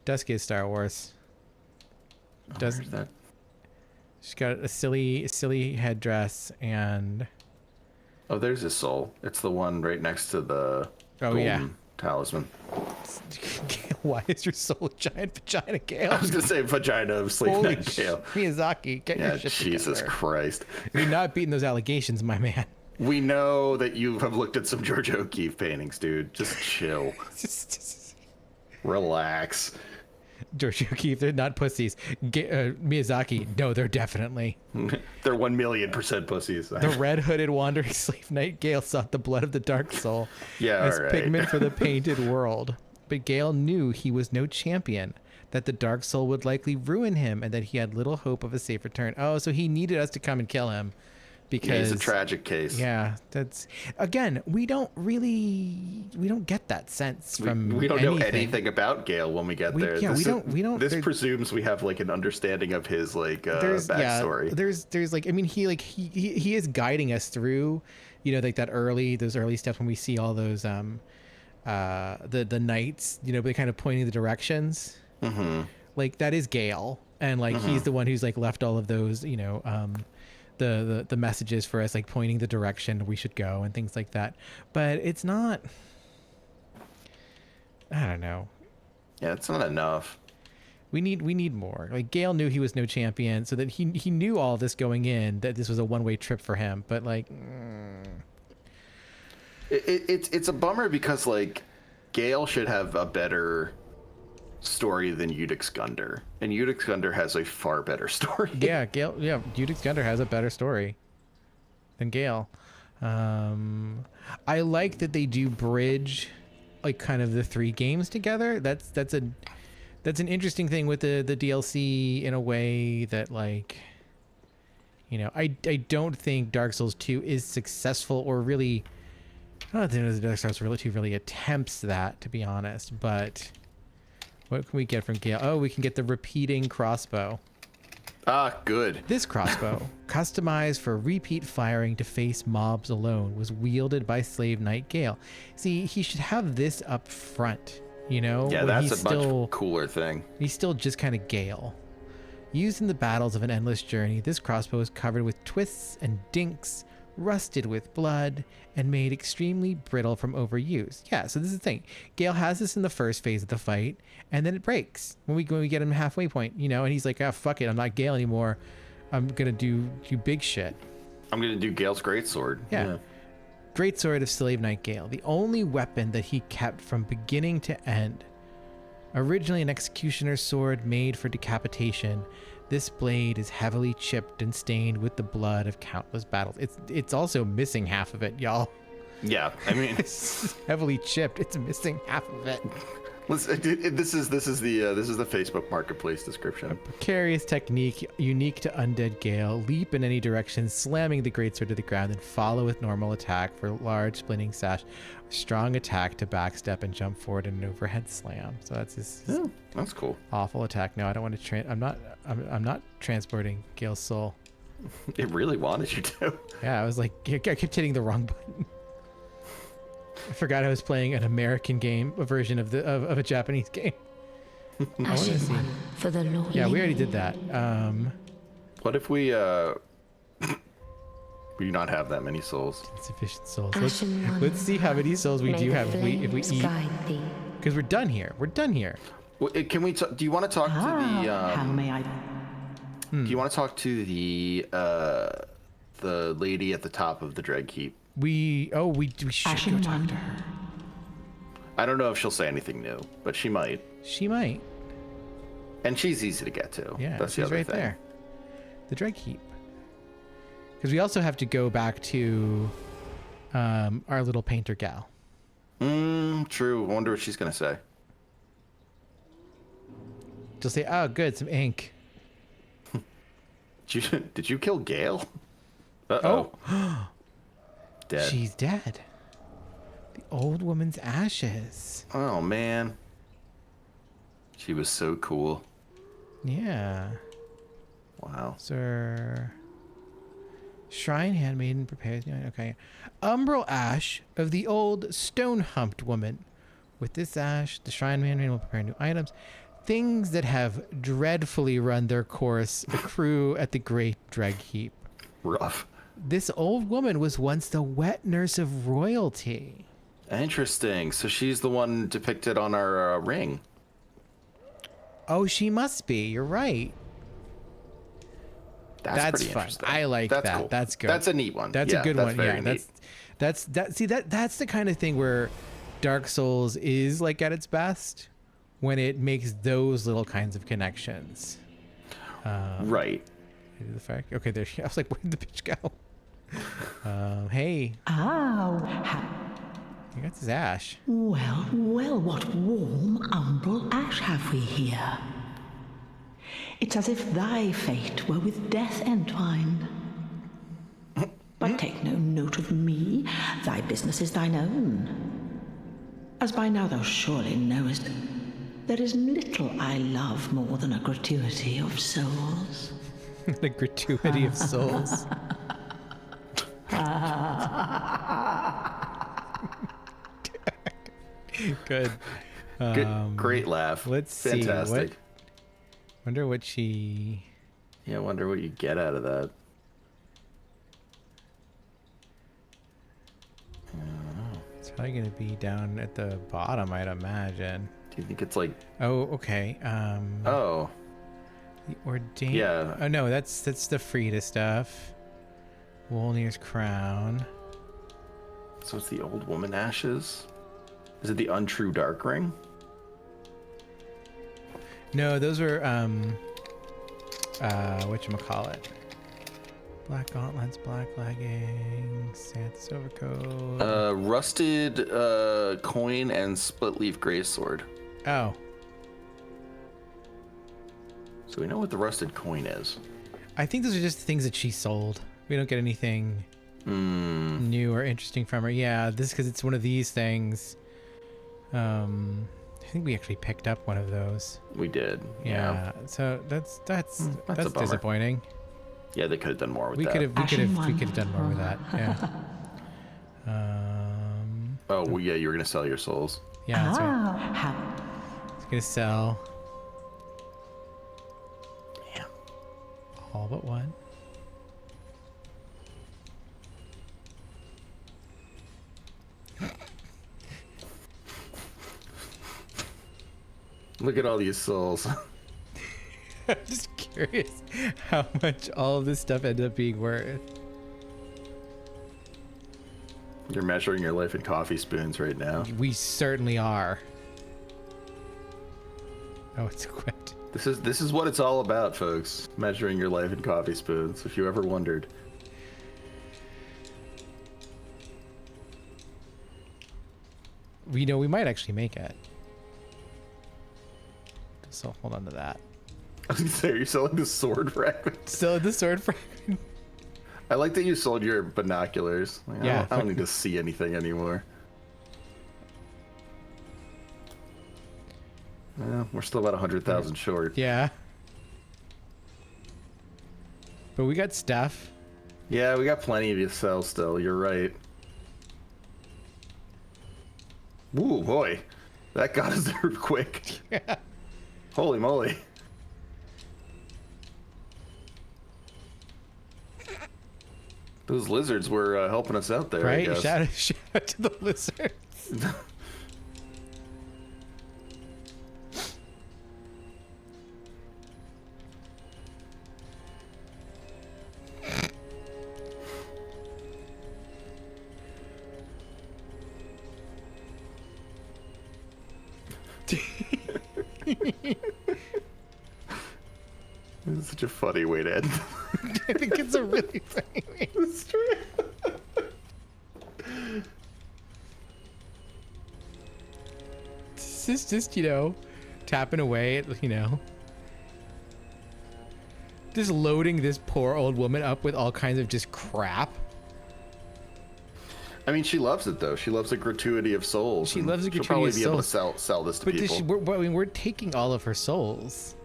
Dusk is Star Wars. Where's that? She's got a silly headdress and. Oh, there's his soul. It's the one right next to the golden talisman. Why is your soul a giant vagina, Gale? I was gonna say vagina of Slave Holy Knight Gale. Miyazaki, get Yeah, your shit Jesus together. Christ. You're not beating those allegations, my man. We know that you have looked at some George O'Keeffe paintings, dude. Just chill. Relax. George O'Keeffe, they're not pussies. Miyazaki, no, they're definitely. They're 1,000,000% pussies. The red hooded wandering slave knight Gale sought the blood of the dark soul Yeah, as all right. pigment for the painted world. But Gale knew he was no champion, that the dark soul would likely ruin him, and that he had little hope of a safe return. Oh, so he needed us to come and kill him. Because Yeah, he's a tragic case. Yeah, that's again, we don't get that sense from We don't know anything. anything about Gale when we get there. Yeah, we don't. This presumes we have like an understanding of his like backstory. There's like, I mean, he is guiding us through, like those early steps when we see all those the knights, they kind of pointing the directions. Mm-hmm. Like that is Gale, and like he's the one who's like left all of those, the messages for us, like pointing the direction we should go and things like that. But it's not, I don't know. Yeah, it's not enough. We need more. Like Gale knew he was no champion, so that he knew all this going in, that this was a one-way trip for him. But like, it's a bummer because like Gale should have a better story than Udic Gundir, and Udic Gundir has a far better story. Udic Gundir has a better story than Gale. I like that they do bridge like kind of the three games together. That's an interesting thing with the DLC in a way that like, I don't think Dark Souls 2 is successful or really, I don't think Dark Souls 2 really attempts that, to be honest. But what can we get from Gale? Oh, we can get the repeating crossbow. Ah, good. This crossbow, customized for repeat firing to face mobs alone, was wielded by Slave Knight Gale. See, he should have this up front, Yeah, when that's a much cooler thing. He's still just kind of Gale. Used in the battles of an endless journey, this crossbow is covered with twists and dinks, rusted with blood, and made extremely brittle from overuse. Yeah, so this is the thing. Gale has this in the first phase of the fight, and then it breaks when we get him halfway point, and he's like, oh, fuck it, I'm not Gale anymore. I'm gonna do big shit. I'm gonna do Gale's greatsword. Yeah. Greatsword of Slave Knight Gale, the only weapon that he kept from beginning to end. Originally an executioner's sword made for decapitation, this blade is heavily chipped and stained with the blood of countless battles. It's also missing half of it, y'all. Yeah, I mean, It's heavily chipped. It's missing half of it. this is the Facebook Marketplace description. Precarious technique, unique to undead Gale. Leap in any direction, slamming the greatsword to the ground, then follow with normal attack for large splitting sash. Strong attack to backstep and jump forward in an overhead slam. So that's his That's cool. awful attack. No, I don't want to. I'm not transporting Gale's soul. It really wanted you to. Yeah, I was like, I kept hitting the wrong button. I forgot I was playing an American game, a version of a Japanese game. Ashen one for the Lord. Yeah, we already did that. What if we we not have that many souls? Insufficient souls. Ashen one, Let's see how many souls we may do the have if we flames eat. guide thee. Because we're done here. We're done here. Well, can we? Do you want to talk to How the? may I? Do you want to talk to the lady at the top of the Dread Keep? We should Ashen go talk one. to her. I don't know if she'll say anything new, but she might. She might. And she's easy to get to. Yeah, That's the she's other right thing. there. The Dread Keep. Because we also have to go back to our little painter gal. True. I wonder what she's gonna say. She'll say, "Oh, good, some ink." Did you kill Gale? Uh-oh. Dead. She's dead. The old woman's ashes. Oh man. She was so cool. Yeah. Wow. Sir. Shrine handmaiden prepares. Okay. Umbral ash of the old stone-humped woman. With this ash, the shrine handmaiden will prepare new items. Things that have dreadfully run their course accrue at the great Dread Heap. Rough. This old woman was once the wet nurse of royalty. Interesting. So she's the one depicted on our ring. Oh, she must be. You're right. That's pretty fun. interesting. I like that. Cool. That's good. That's a neat one. That's a good that's one. very Yeah, neat. that's the kind of thing where Dark Souls is like at its best when it makes those little kinds of connections. Right. The fact. Okay, there. I was like, where did the bitch go? Hey. You got this ash. Well, what warm umbral ash have we here? It's as if thy fate were with death entwined. But take no note of me, thy business is thine own. As by now thou surely knowest, there is little I love more than a gratuity of souls. The gratuity of souls. Good. Good. Great laugh. Let's Fantastic. see. Wonder what she. Yeah, I wonder what you get out of that. It's probably gonna be down at the bottom, I'd imagine. Do you think it's like? Oh, okay. Oh. The ordained. Yeah. Oh no, that's the Frida stuff. Wolnir's crown. So it's the old woman ashes. Is it the untrue dark ring? No, those were whatchamacallit. Black gauntlets, black leggings, Santa's overcoat. Rusted coin and split leaf greatsword. Oh. So we know what the rusted coin is. I think those are just things that she sold. We don't get anything new or interesting from her. Yeah, this because it's one of these things. I think we actually picked up one of those. We did. Yeah. So that's a bummer. disappointing. Yeah, they could have done more with We that. could have done more with that. Yeah. Oh, well, yeah, you were gonna sell your souls. Yeah, that's right. It's gonna sell Yeah. all but one. Look at all these souls. I'm just curious how much all of this stuff ended up being worth. You're measuring your life in coffee spoons right now. We certainly are. Oh, it's equipped. This is what it's all about, folks. Measuring your life in coffee spoons, if you ever wondered. We know we might actually make it. So hold on to that. I was gonna say, you're selling the sword fragment. So the sword fragment. I like that you sold your binoculars. Like, Yeah, I don't need to see anything anymore. Yeah, we're still about 100,000 short. Yeah. But we got stuff. Yeah, we got plenty to sell still. You're right. Ooh, boy. That got us there quick. Yeah. Holy moly. Those lizards were helping us out there, I Right? guess. Shout out to the lizards. This is such a funny way to end. I think it's a really funny way to start. This is just, tapping away at, just loading this poor old woman up with all kinds of just crap. I mean, she loves it though. She loves a gratuity of souls. She and loves a she'll gratuity probably of be able to sell this to But people. we're taking all of her souls.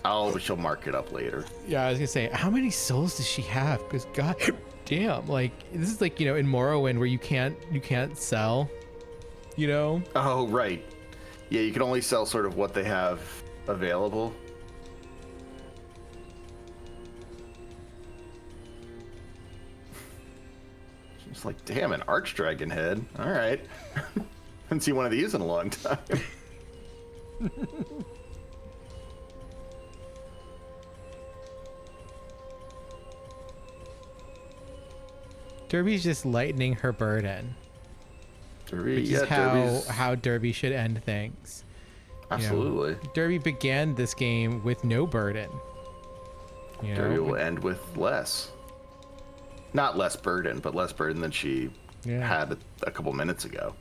Oh, but she'll mark it up later. Yeah, I was gonna say, how many souls does she have? Because god damn, like this is like in Morrowind where you can't sell. Oh, right. Yeah, you can only sell sort of what they have available. Just like, damn, an archdragon head. All right. Haven't seen one of these in a long time. Derby's just lightening her burden. Derby, Which yeah, is how Derby should end things. Absolutely. You know, Derby began this game with no burden. You know? Derby will end with less. Not less burden, but less burden than she had a couple minutes ago.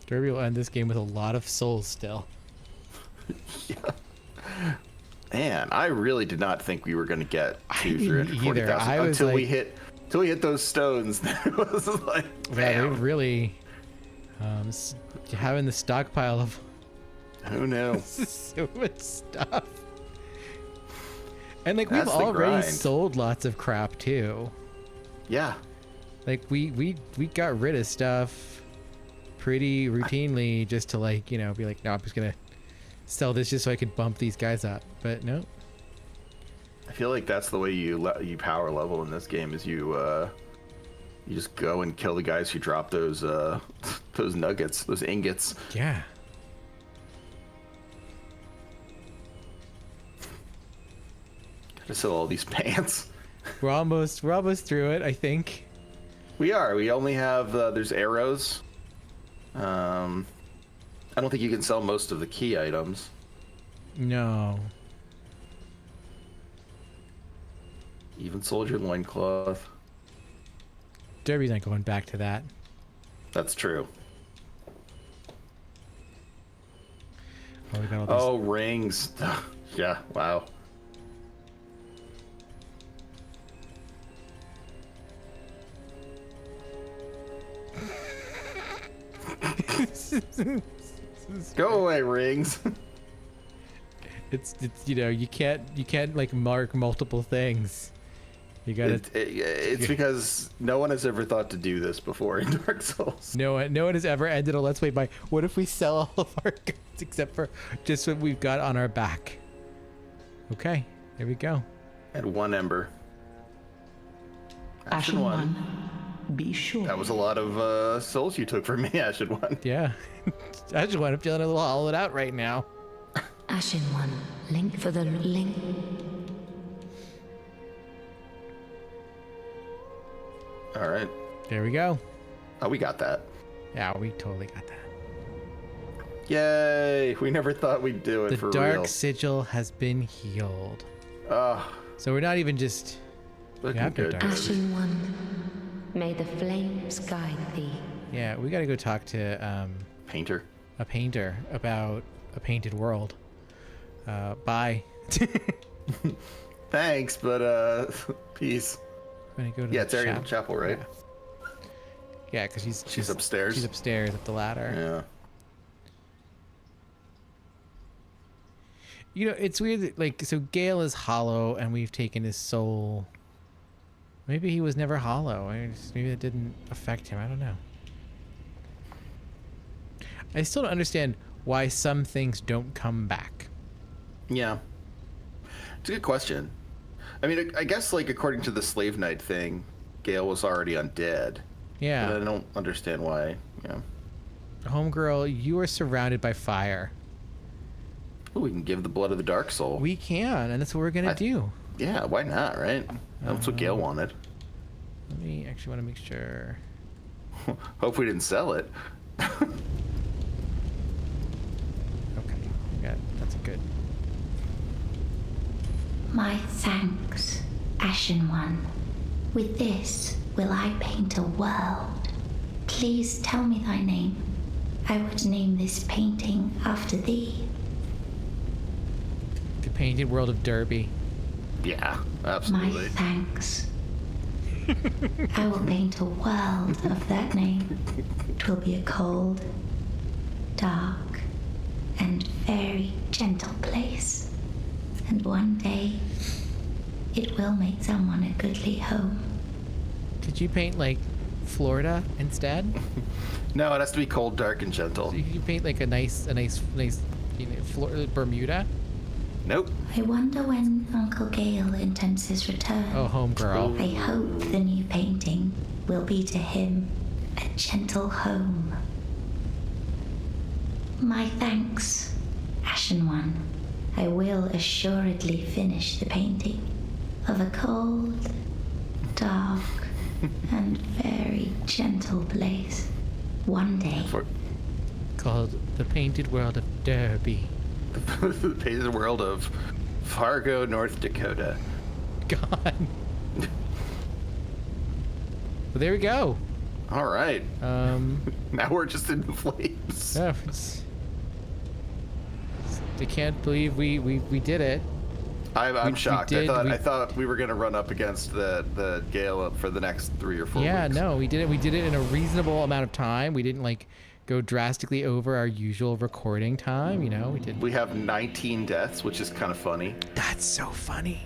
Derby will end this game with a lot of souls still. Yeah. Man, I really did not think we were going to get to 340,000 until we hit those stones. It was like, yeah, they really having the stockpile of who knew? so much stuff. And like That's we've the already grind. sold lots of crap too. Yeah. Like we got rid of stuff pretty routinely just to like, you know, be like, no, I'm just gonna sell this just so I could bump these guys up. But no. I feel like that's the way you power level in this game is you just go and kill the guys who drop those nuggets, those ingots. Yeah. Gotta sell all these pants. We're almost through it, I think. We are. We only have there's arrows. I don't think you can sell most of the key items. No. Even soldier loincloth. Derby's not going back to that. That's true. Oh, we got all these. Rings. Yeah, wow. Go away, rings. It's you know, you can't like mark multiple things. You gotta. It's because no one has ever thought to do this before in Dark Souls. No one has ever ended a Let's Play by, what if we sell all of our goods except for just what we've got on our back? Okay, there we go. And one ember. Ashen one. Be sure. That was a lot of souls you took from me, Ashen One. Yeah. I just want to feeling a little hollowed out right now. Ashen one, link for the link. All right. There we go. Oh, we got that. Yeah, we totally got that. Yay! We never thought we'd do it for The real. dark sigil has been healed. Oh, So we're not even just... looking have no good. dark Derby. Ashen one, may the flames guide thee. Yeah, we gotta go talk to Painter. a painter about a painted world. Bye. Thanks, but peace. I'm gonna go to Yeah, the it's Ariel Chapel, right? Yeah, because She's upstairs. She's upstairs up the ladder. Yeah. You know, it's weird that, like, so Gale is hollow and we've taken his soul. Maybe he was never hollow. Maybe that didn't affect him. I don't know. I still don't understand why some things don't come back. Yeah. It's a good question. I mean, I guess, like, according to the Slave Knight thing, Gale was already undead. Yeah. But I don't understand why. Yeah. Homegirl, you are surrounded by fire. Ooh, we can give the blood of the Dark Soul. We can, and that's what we're gonna do. Yeah, why not, right? That's what Gale wanted. Let me actually want to make sure. Hope we didn't sell it. Okay. Yeah, that's good. My thanks, Ashen one. With this will I paint a world. Please tell me thy name. I would name this painting after thee. The painted world of Derby. Yeah, My absolutely. thanks. I will paint a world of that name. 'Twill be a cold, dark, and very gentle place. And one day, it will make someone a goodly home. Could you paint like Florida instead? No, it has to be cold, dark, and gentle. You could paint like a nice, you know, Bermuda. Nope. I wonder when Uncle Gale intends his return. Oh, homegirl. I hope the new painting will be to him a gentle home. My thanks, Ashen One. I will assuredly finish the painting of a cold, dark, and very gentle place one day. Called the Painted World of Derby. The painted world of Fargo, North Dakota. God. Well, there we go. All right. Now we're just in the flames. Yeah, I can't believe we did it. I'm shocked. did- I thought we were gonna run up against the gale for the next 3 or 4 Yeah, weeks. no, we did it. We did it in a reasonable amount of time. We didn't like go drastically over our usual recording time. You know, we did. We have 19 deaths, which is kind of funny. That's so funny.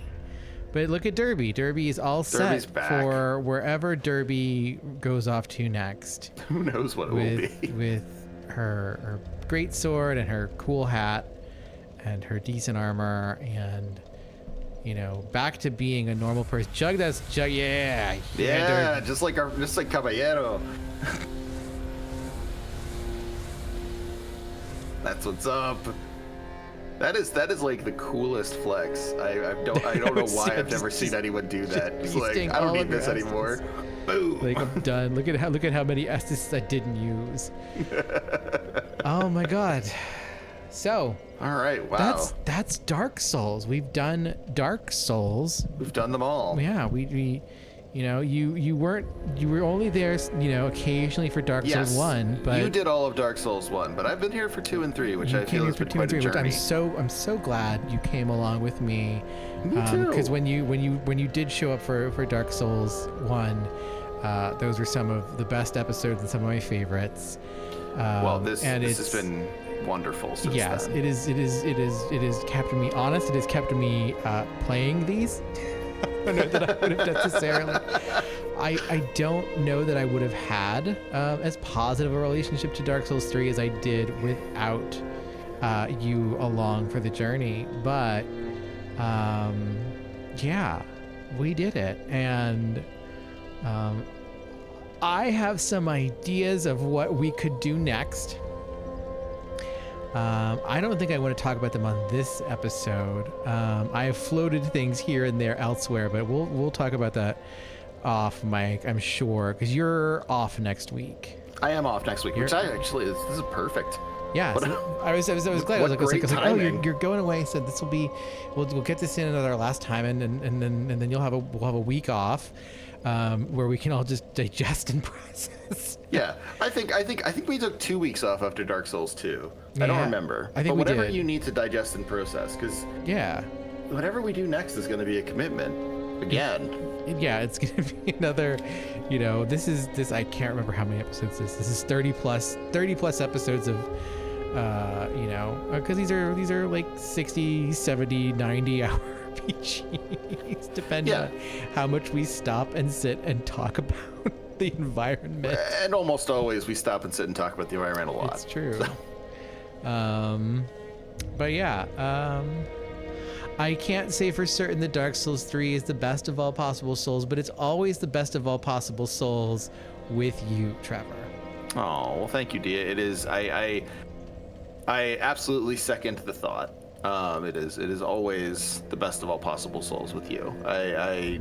But look at Derby. Derby is all Derby's set back. for wherever Derby goes off to next. Who knows what it will be? With her great sword and her cool hat and her decent armor and, you know, back to being a normal person. Jug, yeah. Yeah, Derby. just like Caballero. That's what's up. That is like the coolest flex. I don't know why I've never seen anyone do that. It's like, pasting I don't all need of your this anymore. Boom. Like, I'm done. Look at how many S's I didn't use. Oh my god. So, all right, wow. that's Dark Souls. We've done Dark Souls. We've done them all. Yeah, we you know, you were only there, you know, occasionally for Dark Souls 1, but you did all of Dark Souls 1, but I've been here for 2 and 3, which you I came feel here has for been 2 and quite a 3, which journey. I'm so glad you came along with me. Me too. Because when you did show up for Dark Souls 1, those were some of the best episodes and some of my favorites. Well, this and has been wonderful since yes, then. it is kept me honest. It has kept me playing these. I don't know that I would have necessarily. I don't know that I would have had as positive a relationship to Dark Souls 3 as I did without you along for the journey. But yeah, we did it, and I have some ideas of what we could do next. I don't think I want to talk about them on this episode. I have floated things here and there elsewhere, but we'll talk about that off mic, I'm sure, because you're off next week. I am off next week, which this is perfect. Yeah, so I was glad. I was like, oh, you're going away. So this will be, we'll get this in at our last time, and then we'll have a week off, where we can all just digest and process. Yeah, I think we took 2 weeks off after Dark Souls 2. I don't remember. I think but we whatever did. you need to digest and process, because Yeah. whatever we do next is going to be a commitment again. Yeah, it's gonna be another, you know, this I can't remember how many episodes this is 30 plus episodes of you know, because these are like 60, 70, 90 hour RPGs, depending on how much we stop and sit and talk about the environment. And almost always we stop and sit and talk about the environment a lot. It's true. So. But yeah, I can't say for certain that Dark Souls 3 is the best of all possible souls, but it's always the best of all possible souls with you, Trevor. Oh, well, thank you, Dia. It is. I absolutely second the thought. It is always the best of all possible souls with you. I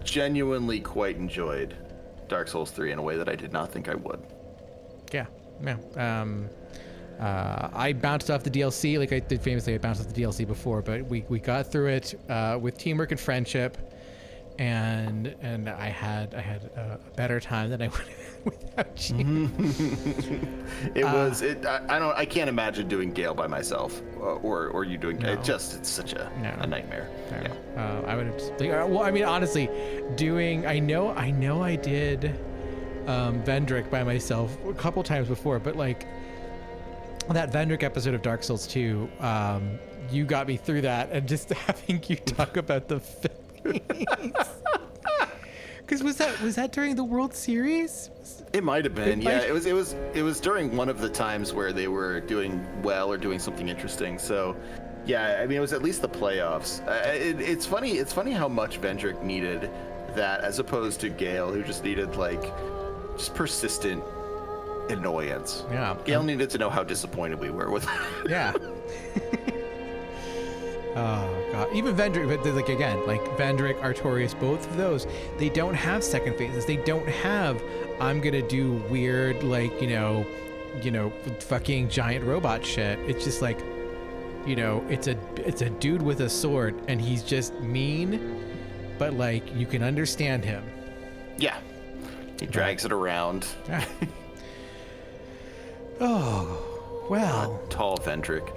genuinely quite enjoyed Dark Souls 3 in a way that I did not think I would. Yeah. I bounced off the DLC, like I did famously. I bounced off the DLC before, but we got through it with teamwork and friendship, and I had a better time than I would have without you. I can't imagine doing Gale by myself, or you doing. No. It's such a nightmare. No. Yeah. I would have just well, I mean, honestly, I know I did Vendrick by myself a couple times before, but like that Vendrick episode of Dark Souls 2, you got me through that, and just having you talk about the Phillies. Because was that during the World Series? It might have been. Yeah, it was during one of the times where they were doing well or doing something interesting. So, yeah, I mean, it was at least the playoffs. It's funny how much Vendrick needed that as opposed to Gale, who just needed like just persistent annoyance. Yeah. Gail needed to know how disappointed we were with it. Yeah. Oh god. Even Vendrick, but like again, like Vendrick, Artorias, both of those, they don't have second phases. They don't have I'm gonna do weird like, you know, fucking giant robot shit. It's just like, you know, it's a dude with a sword and he's just mean, but like you can understand him. Yeah. He drags it around. Yeah. Oh, well. Tall Vendrick.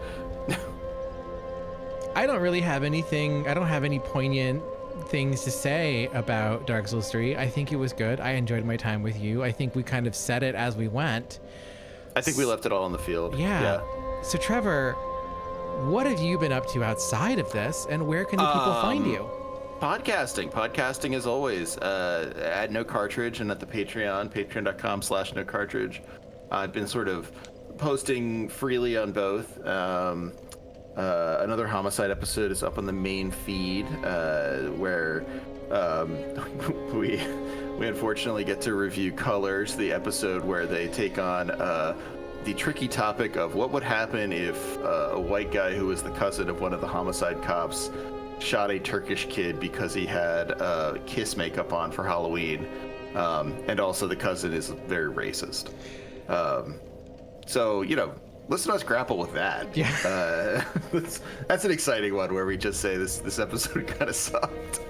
I don't really have anything. I don't have any poignant things to say about Dark Souls 3. I think it was good. I enjoyed my time with you. I think we kind of said it as we went. I think we left it all in the field. Yeah. So Trevor, what have you been up to outside of this, and where can the people find you? Podcasting as always, at No Cartridge and at the patreon.com/No Cartridge. I've been sort of posting freely on both. Another Homicide episode is up on the main feed, where we unfortunately get to review Colors, the episode where they take on the tricky topic of what would happen if a white guy who was the cousin of one of the homicide cops shot a Turkish kid because he had Kiss makeup on for Halloween, and also the cousin is very racist. So, you know, listen to us grapple with that. Yeah. That's an exciting one where we just say this episode kind of sucked.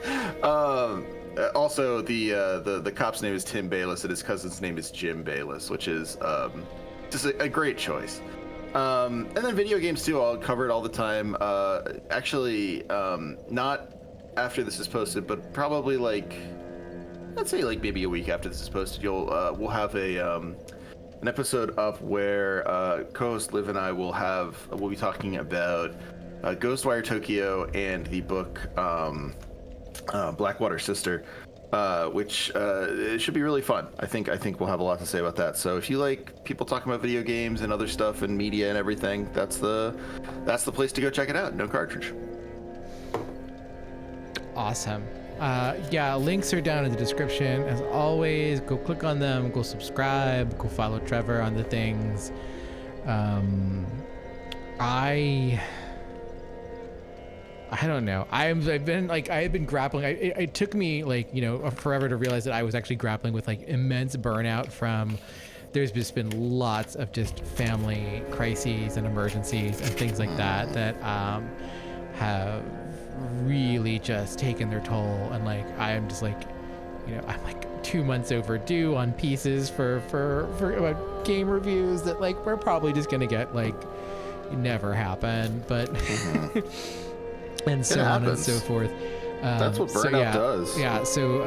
Also, the cop's name is Tim Bayless and his cousin's name is Jim Bayless, which is just a great choice. And then video games too. I'll cover it all the time. Actually, not after this is posted, but probably like, let's say like maybe a week after this is posted, we'll have an episode up where co-host Liv and I we'll be talking about Ghostwire Tokyo and the book Blackwater Sister, which it should be really fun. I think we'll have a lot to say about that. So if you like people talking about video games and other stuff and media and everything, that's the place to go check it out. No Cartridge. Awesome. Yeah, links are down in the description. As always, go click on them, go subscribe, go follow Trevor on the things. I don't know. I've been grappling. It took me like, you know, forever to realize that I was actually grappling with like immense burnout from. There's just been lots of just family crises and emergencies and things like that have really just taken their toll. And like I'm just like, you know, I'm like 2 months overdue on pieces for game reviews that like we're probably just gonna get like never happen. But. And so on and so forth. That's what burnout does. Yeah. So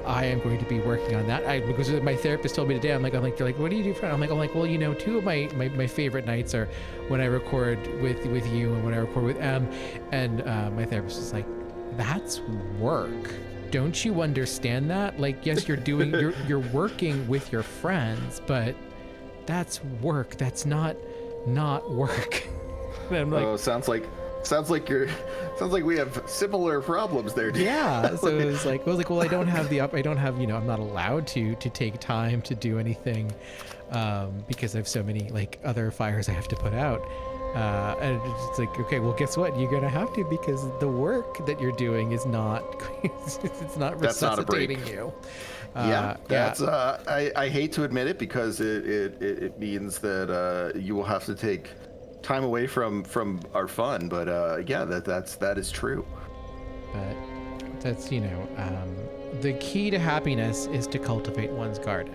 I am going to be working on that. Because my therapist told me today, I'm like, you're like, what do you do for? I'm like, well, you know, two of my favorite nights are when I record with you and when I record with Em. And my therapist was like, that's work. Don't you understand that? Like, yes, you're working with your friends, but that's work. That's not work. I'm like, oh, sounds like we have similar problems there, dude. Yeah. So I was like, well, I don't have, you know, I'm not allowed to take time to do anything, because I have so many like other fires I have to put out. And it's like, okay, well, guess what? You're going to have to, because the work that you're doing is not, it's not resuscitating you. That's I hate to admit it, because it means that you will have to take time away from our fun, but that is true. But that's, you know, the key to happiness is to cultivate one's garden.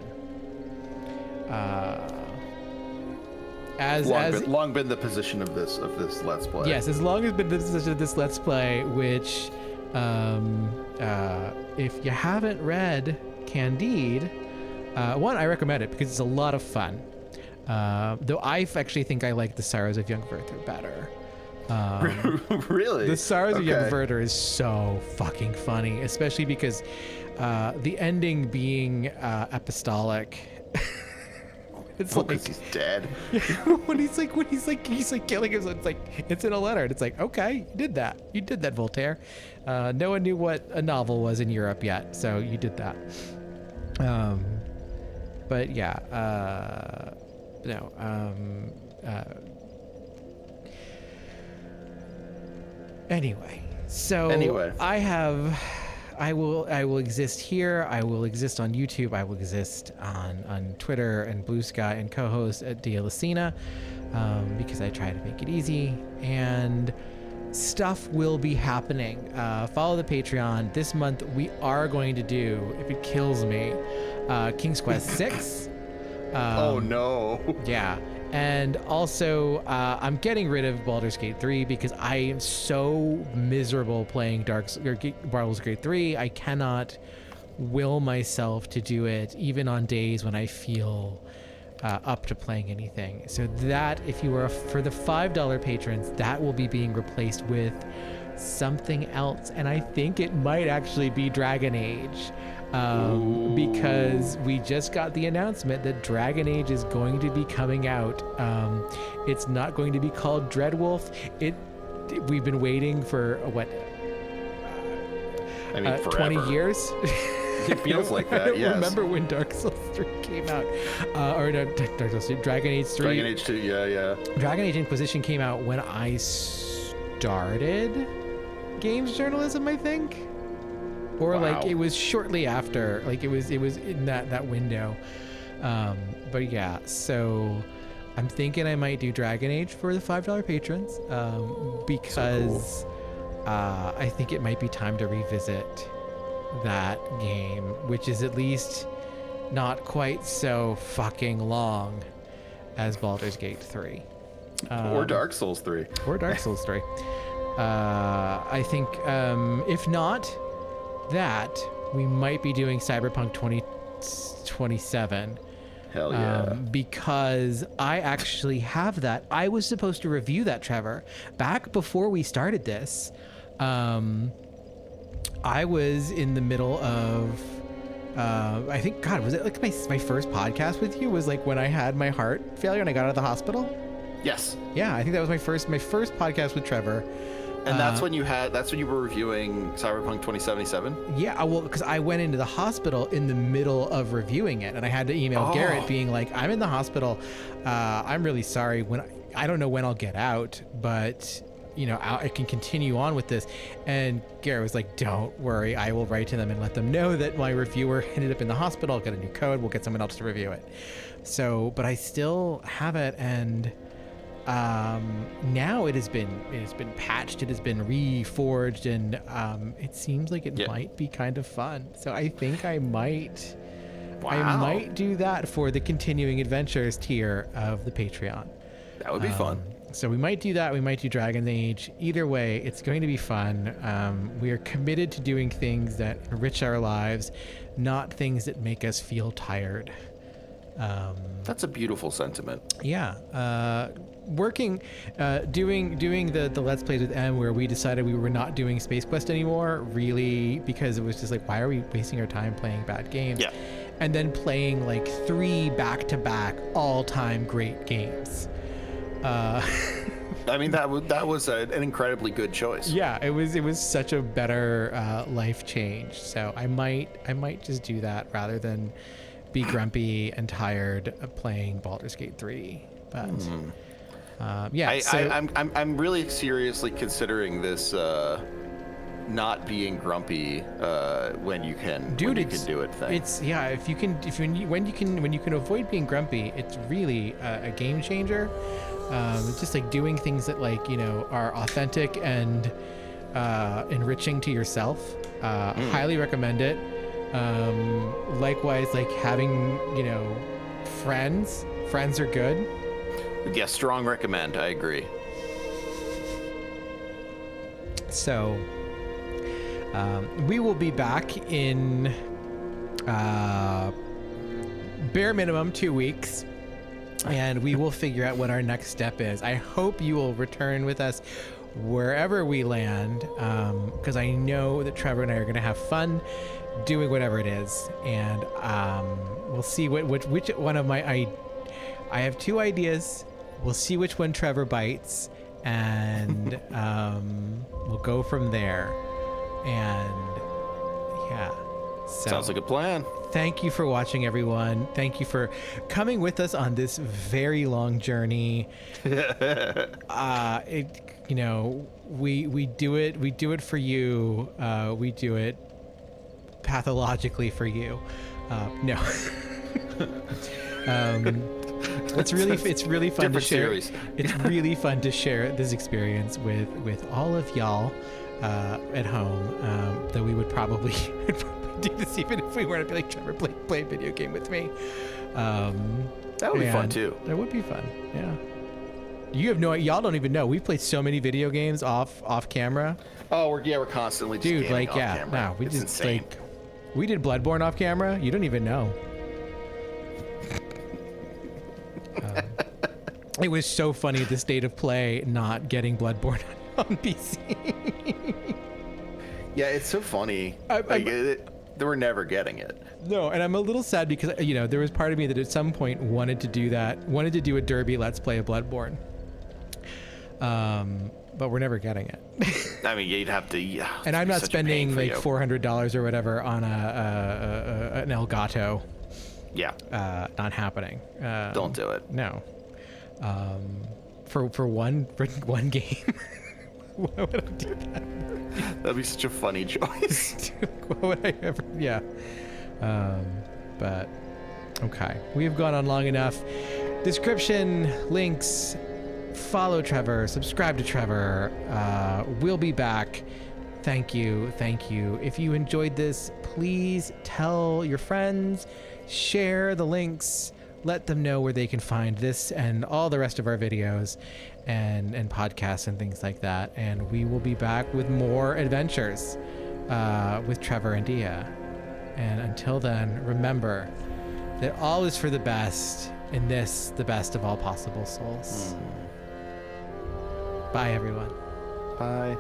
Long been the position of this Let's Play. Yes, as long as been the position of this Let's Play, which if you haven't read Candide, one, I recommend it because it's a lot of fun. Though I actually think I like The Sorrows of Young Werther better. Really? The Sorrows of Young Werther is so fucking funny, especially because the ending being apostolic. It's like he's dead. when he's like killing him, it's like it's in a letter, and it's like, okay, you did that, Voltaire. No one knew what a novel was in Europe yet, so you did that. But yeah, no. Anyway, so I will exist here. I will exist on YouTube. I will exist on Twitter and Blue Sky and co-host at Dialicina, because I try to make it easy, and stuff will be happening. Follow the Patreon. This month we are going to do, if it kills me, King's Quest 6. Oh no. Yeah. And also, I'm getting rid of Baldur's Gate 3 because I am so miserable playing Baldur's Gate 3. I cannot will myself to do it, even on days when I feel up to playing anything. So that, if you are for the $5 patrons, that will be being replaced with something else. And I think it might actually be Dragon Age. Because we just got the announcement that Dragon Age is going to be coming out. It's not going to be called Dreadwolf. We've been waiting for what? I mean, forever. 20 years. It feels like that. I don't yes. remember when Dark Souls 3 came out, or no, Dark Souls 2, Dragon Age 3. Dragon Age 2, yeah. Dragon Age Inquisition came out when I started games journalism, I think. Or wow. like it was shortly after, like it was in that window. But yeah, so I'm thinking I might do Dragon Age for the $5 patrons, because I think it might be time to revisit that game, which is at least not quite so fucking long as Baldur's Gate 3. Or Dark Souls 3. Or Dark Souls 3. I think, if not that, we might be doing Cyberpunk 2077. Hell yeah. Because I actually have that. I was supposed to review that, Trevor. Back before we started this, I was in the middle of, I think, God, was it like my first podcast with you was like when I had my heart failure and I got out of the hospital? Yes. Yeah, I think that was my first podcast with Trevor. And that's when you were reviewing Cyberpunk 2077? Yeah, well, because I went into the hospital in the middle of reviewing it, and I had to email Garrett being like, I'm in the hospital. I'm really sorry. I don't know when I'll get out, but I can continue on with this. And Garrett was like, don't worry. I will write to them and let them know that my reviewer ended up in the hospital. I'll get a new code. We'll get someone else to review it. So, but I still have it, and now it has been patched, it has been reforged, and it seems like it might be kind of fun. So I think I might do that for the continuing adventures tier of the Patreon. That would be fun. So we might do that. We might do Dragon Age. Either way, it's going to be fun. We are committed to doing things that enrich our lives, not things that make us feel tired. That's a beautiful sentiment. Yeah. Doing the Let's Plays with M, where we decided we were not doing Space Quest anymore, really, because it was just like, why are we wasting our time playing bad games? Yeah. And then playing like 3 back-to-back all-time great games. I mean, that was an incredibly good choice. Yeah, it was such a better life change. So I might just do that rather than be grumpy and tired of playing Baldur's Gate 3. But yeah, I'm really seriously considering this not being grumpy when you can do it thing. It's when you can avoid being grumpy, it's really a game changer. It's just like doing things that are authentic and enriching to yourself. Highly recommend it. Likewise, like having friends are good. Yeah, strong recommend. I agree. So we will be back in bare minimum 2 weeks, and we will figure out what our next step is. I hope you will return with us wherever we land, because I know that Trevor and I are going to have fun doing whatever it is, and we'll see which one of I have 2 ideas. We'll see which one Trevor bites, and we'll go from there. And yeah, so sounds like a plan. thank you for watching, everyone. Thank you for coming with us on this very long journey. You know, we do it for you. We do it pathologically for you. No. It's really fun to share. Series. It's really fun to share this experience with all of y'all at home. Though we would probably do this even if we weren't like Trevor play a video game with me. That would be fun too. That would be fun. Yeah. Y'all don't even know. We've played so many video games off camera. Oh, we're constantly just gaming off camera. we it's did insane. we did Bloodborne off camera. You don't even know. It was so funny the state of play not getting Bloodborne on PC. Yeah, it's so funny. They were never getting it. No, and I'm a little sad because there was part of me that at some point wanted to do a derby let's play of Bloodborne. But we're never getting it. I mean, you'd have to. Yeah, and I'm not spending like $400 or whatever on an Elgato. Yeah. Not happening. Don't do it. No. For one game. Why would I do that? That'd be such a funny choice. Why would I ever? Yeah. But okay, we have gone on long enough. Description, links. Follow Trevor. Subscribe to Trevor. We'll be back. Thank you. If you enjoyed this, please tell your friends. Share the links. Let them know where they can find this and all the rest of our videos and podcasts and things like that. And we will be back with more adventures with Trevor and Dia. And until then, remember that all is for the best in this, the best of all possible souls. Bye, everyone. Bye.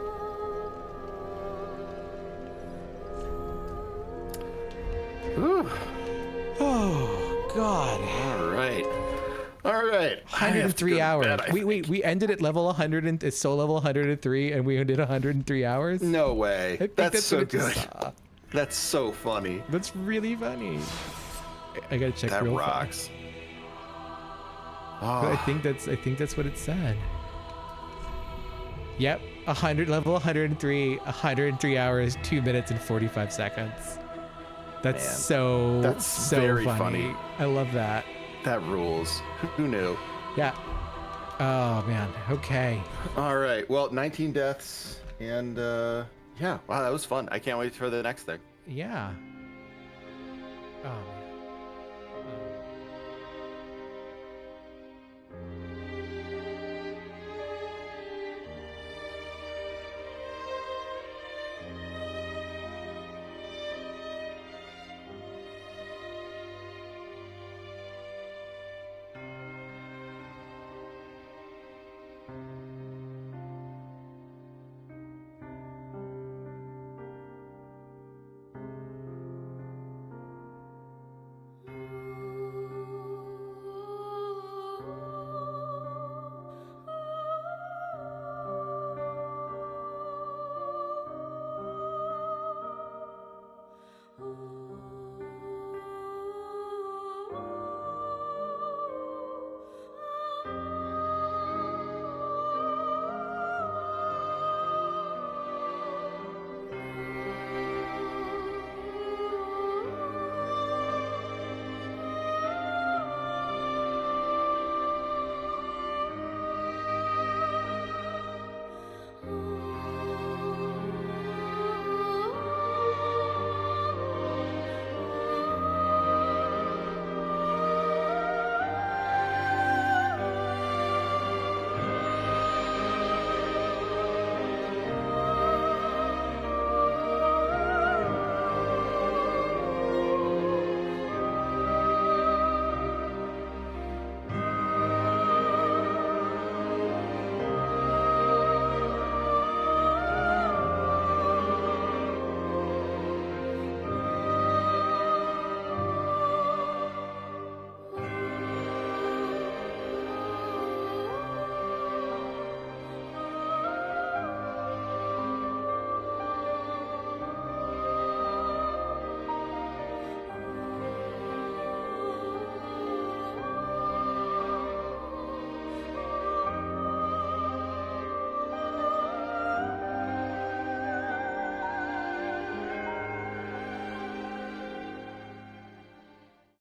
Whew. Oh, God. All right. 103 hours. We ended at level 100 and it's so level 103 and we did 103 hours. No way. I think That's so what I good. just saw. That's so funny. That's really funny. I gotta check That real rocks. fast. But I think that's what it said. Yep, level 103, 103 hours, 2 minutes and 45 seconds. That's Man, that's so very funny. I love that. That rules. Who knew? Yeah. Oh man. Okay. All right. Well, 19 deaths and yeah. Wow, that was fun. I can't wait for the next thing. Yeah. Oh.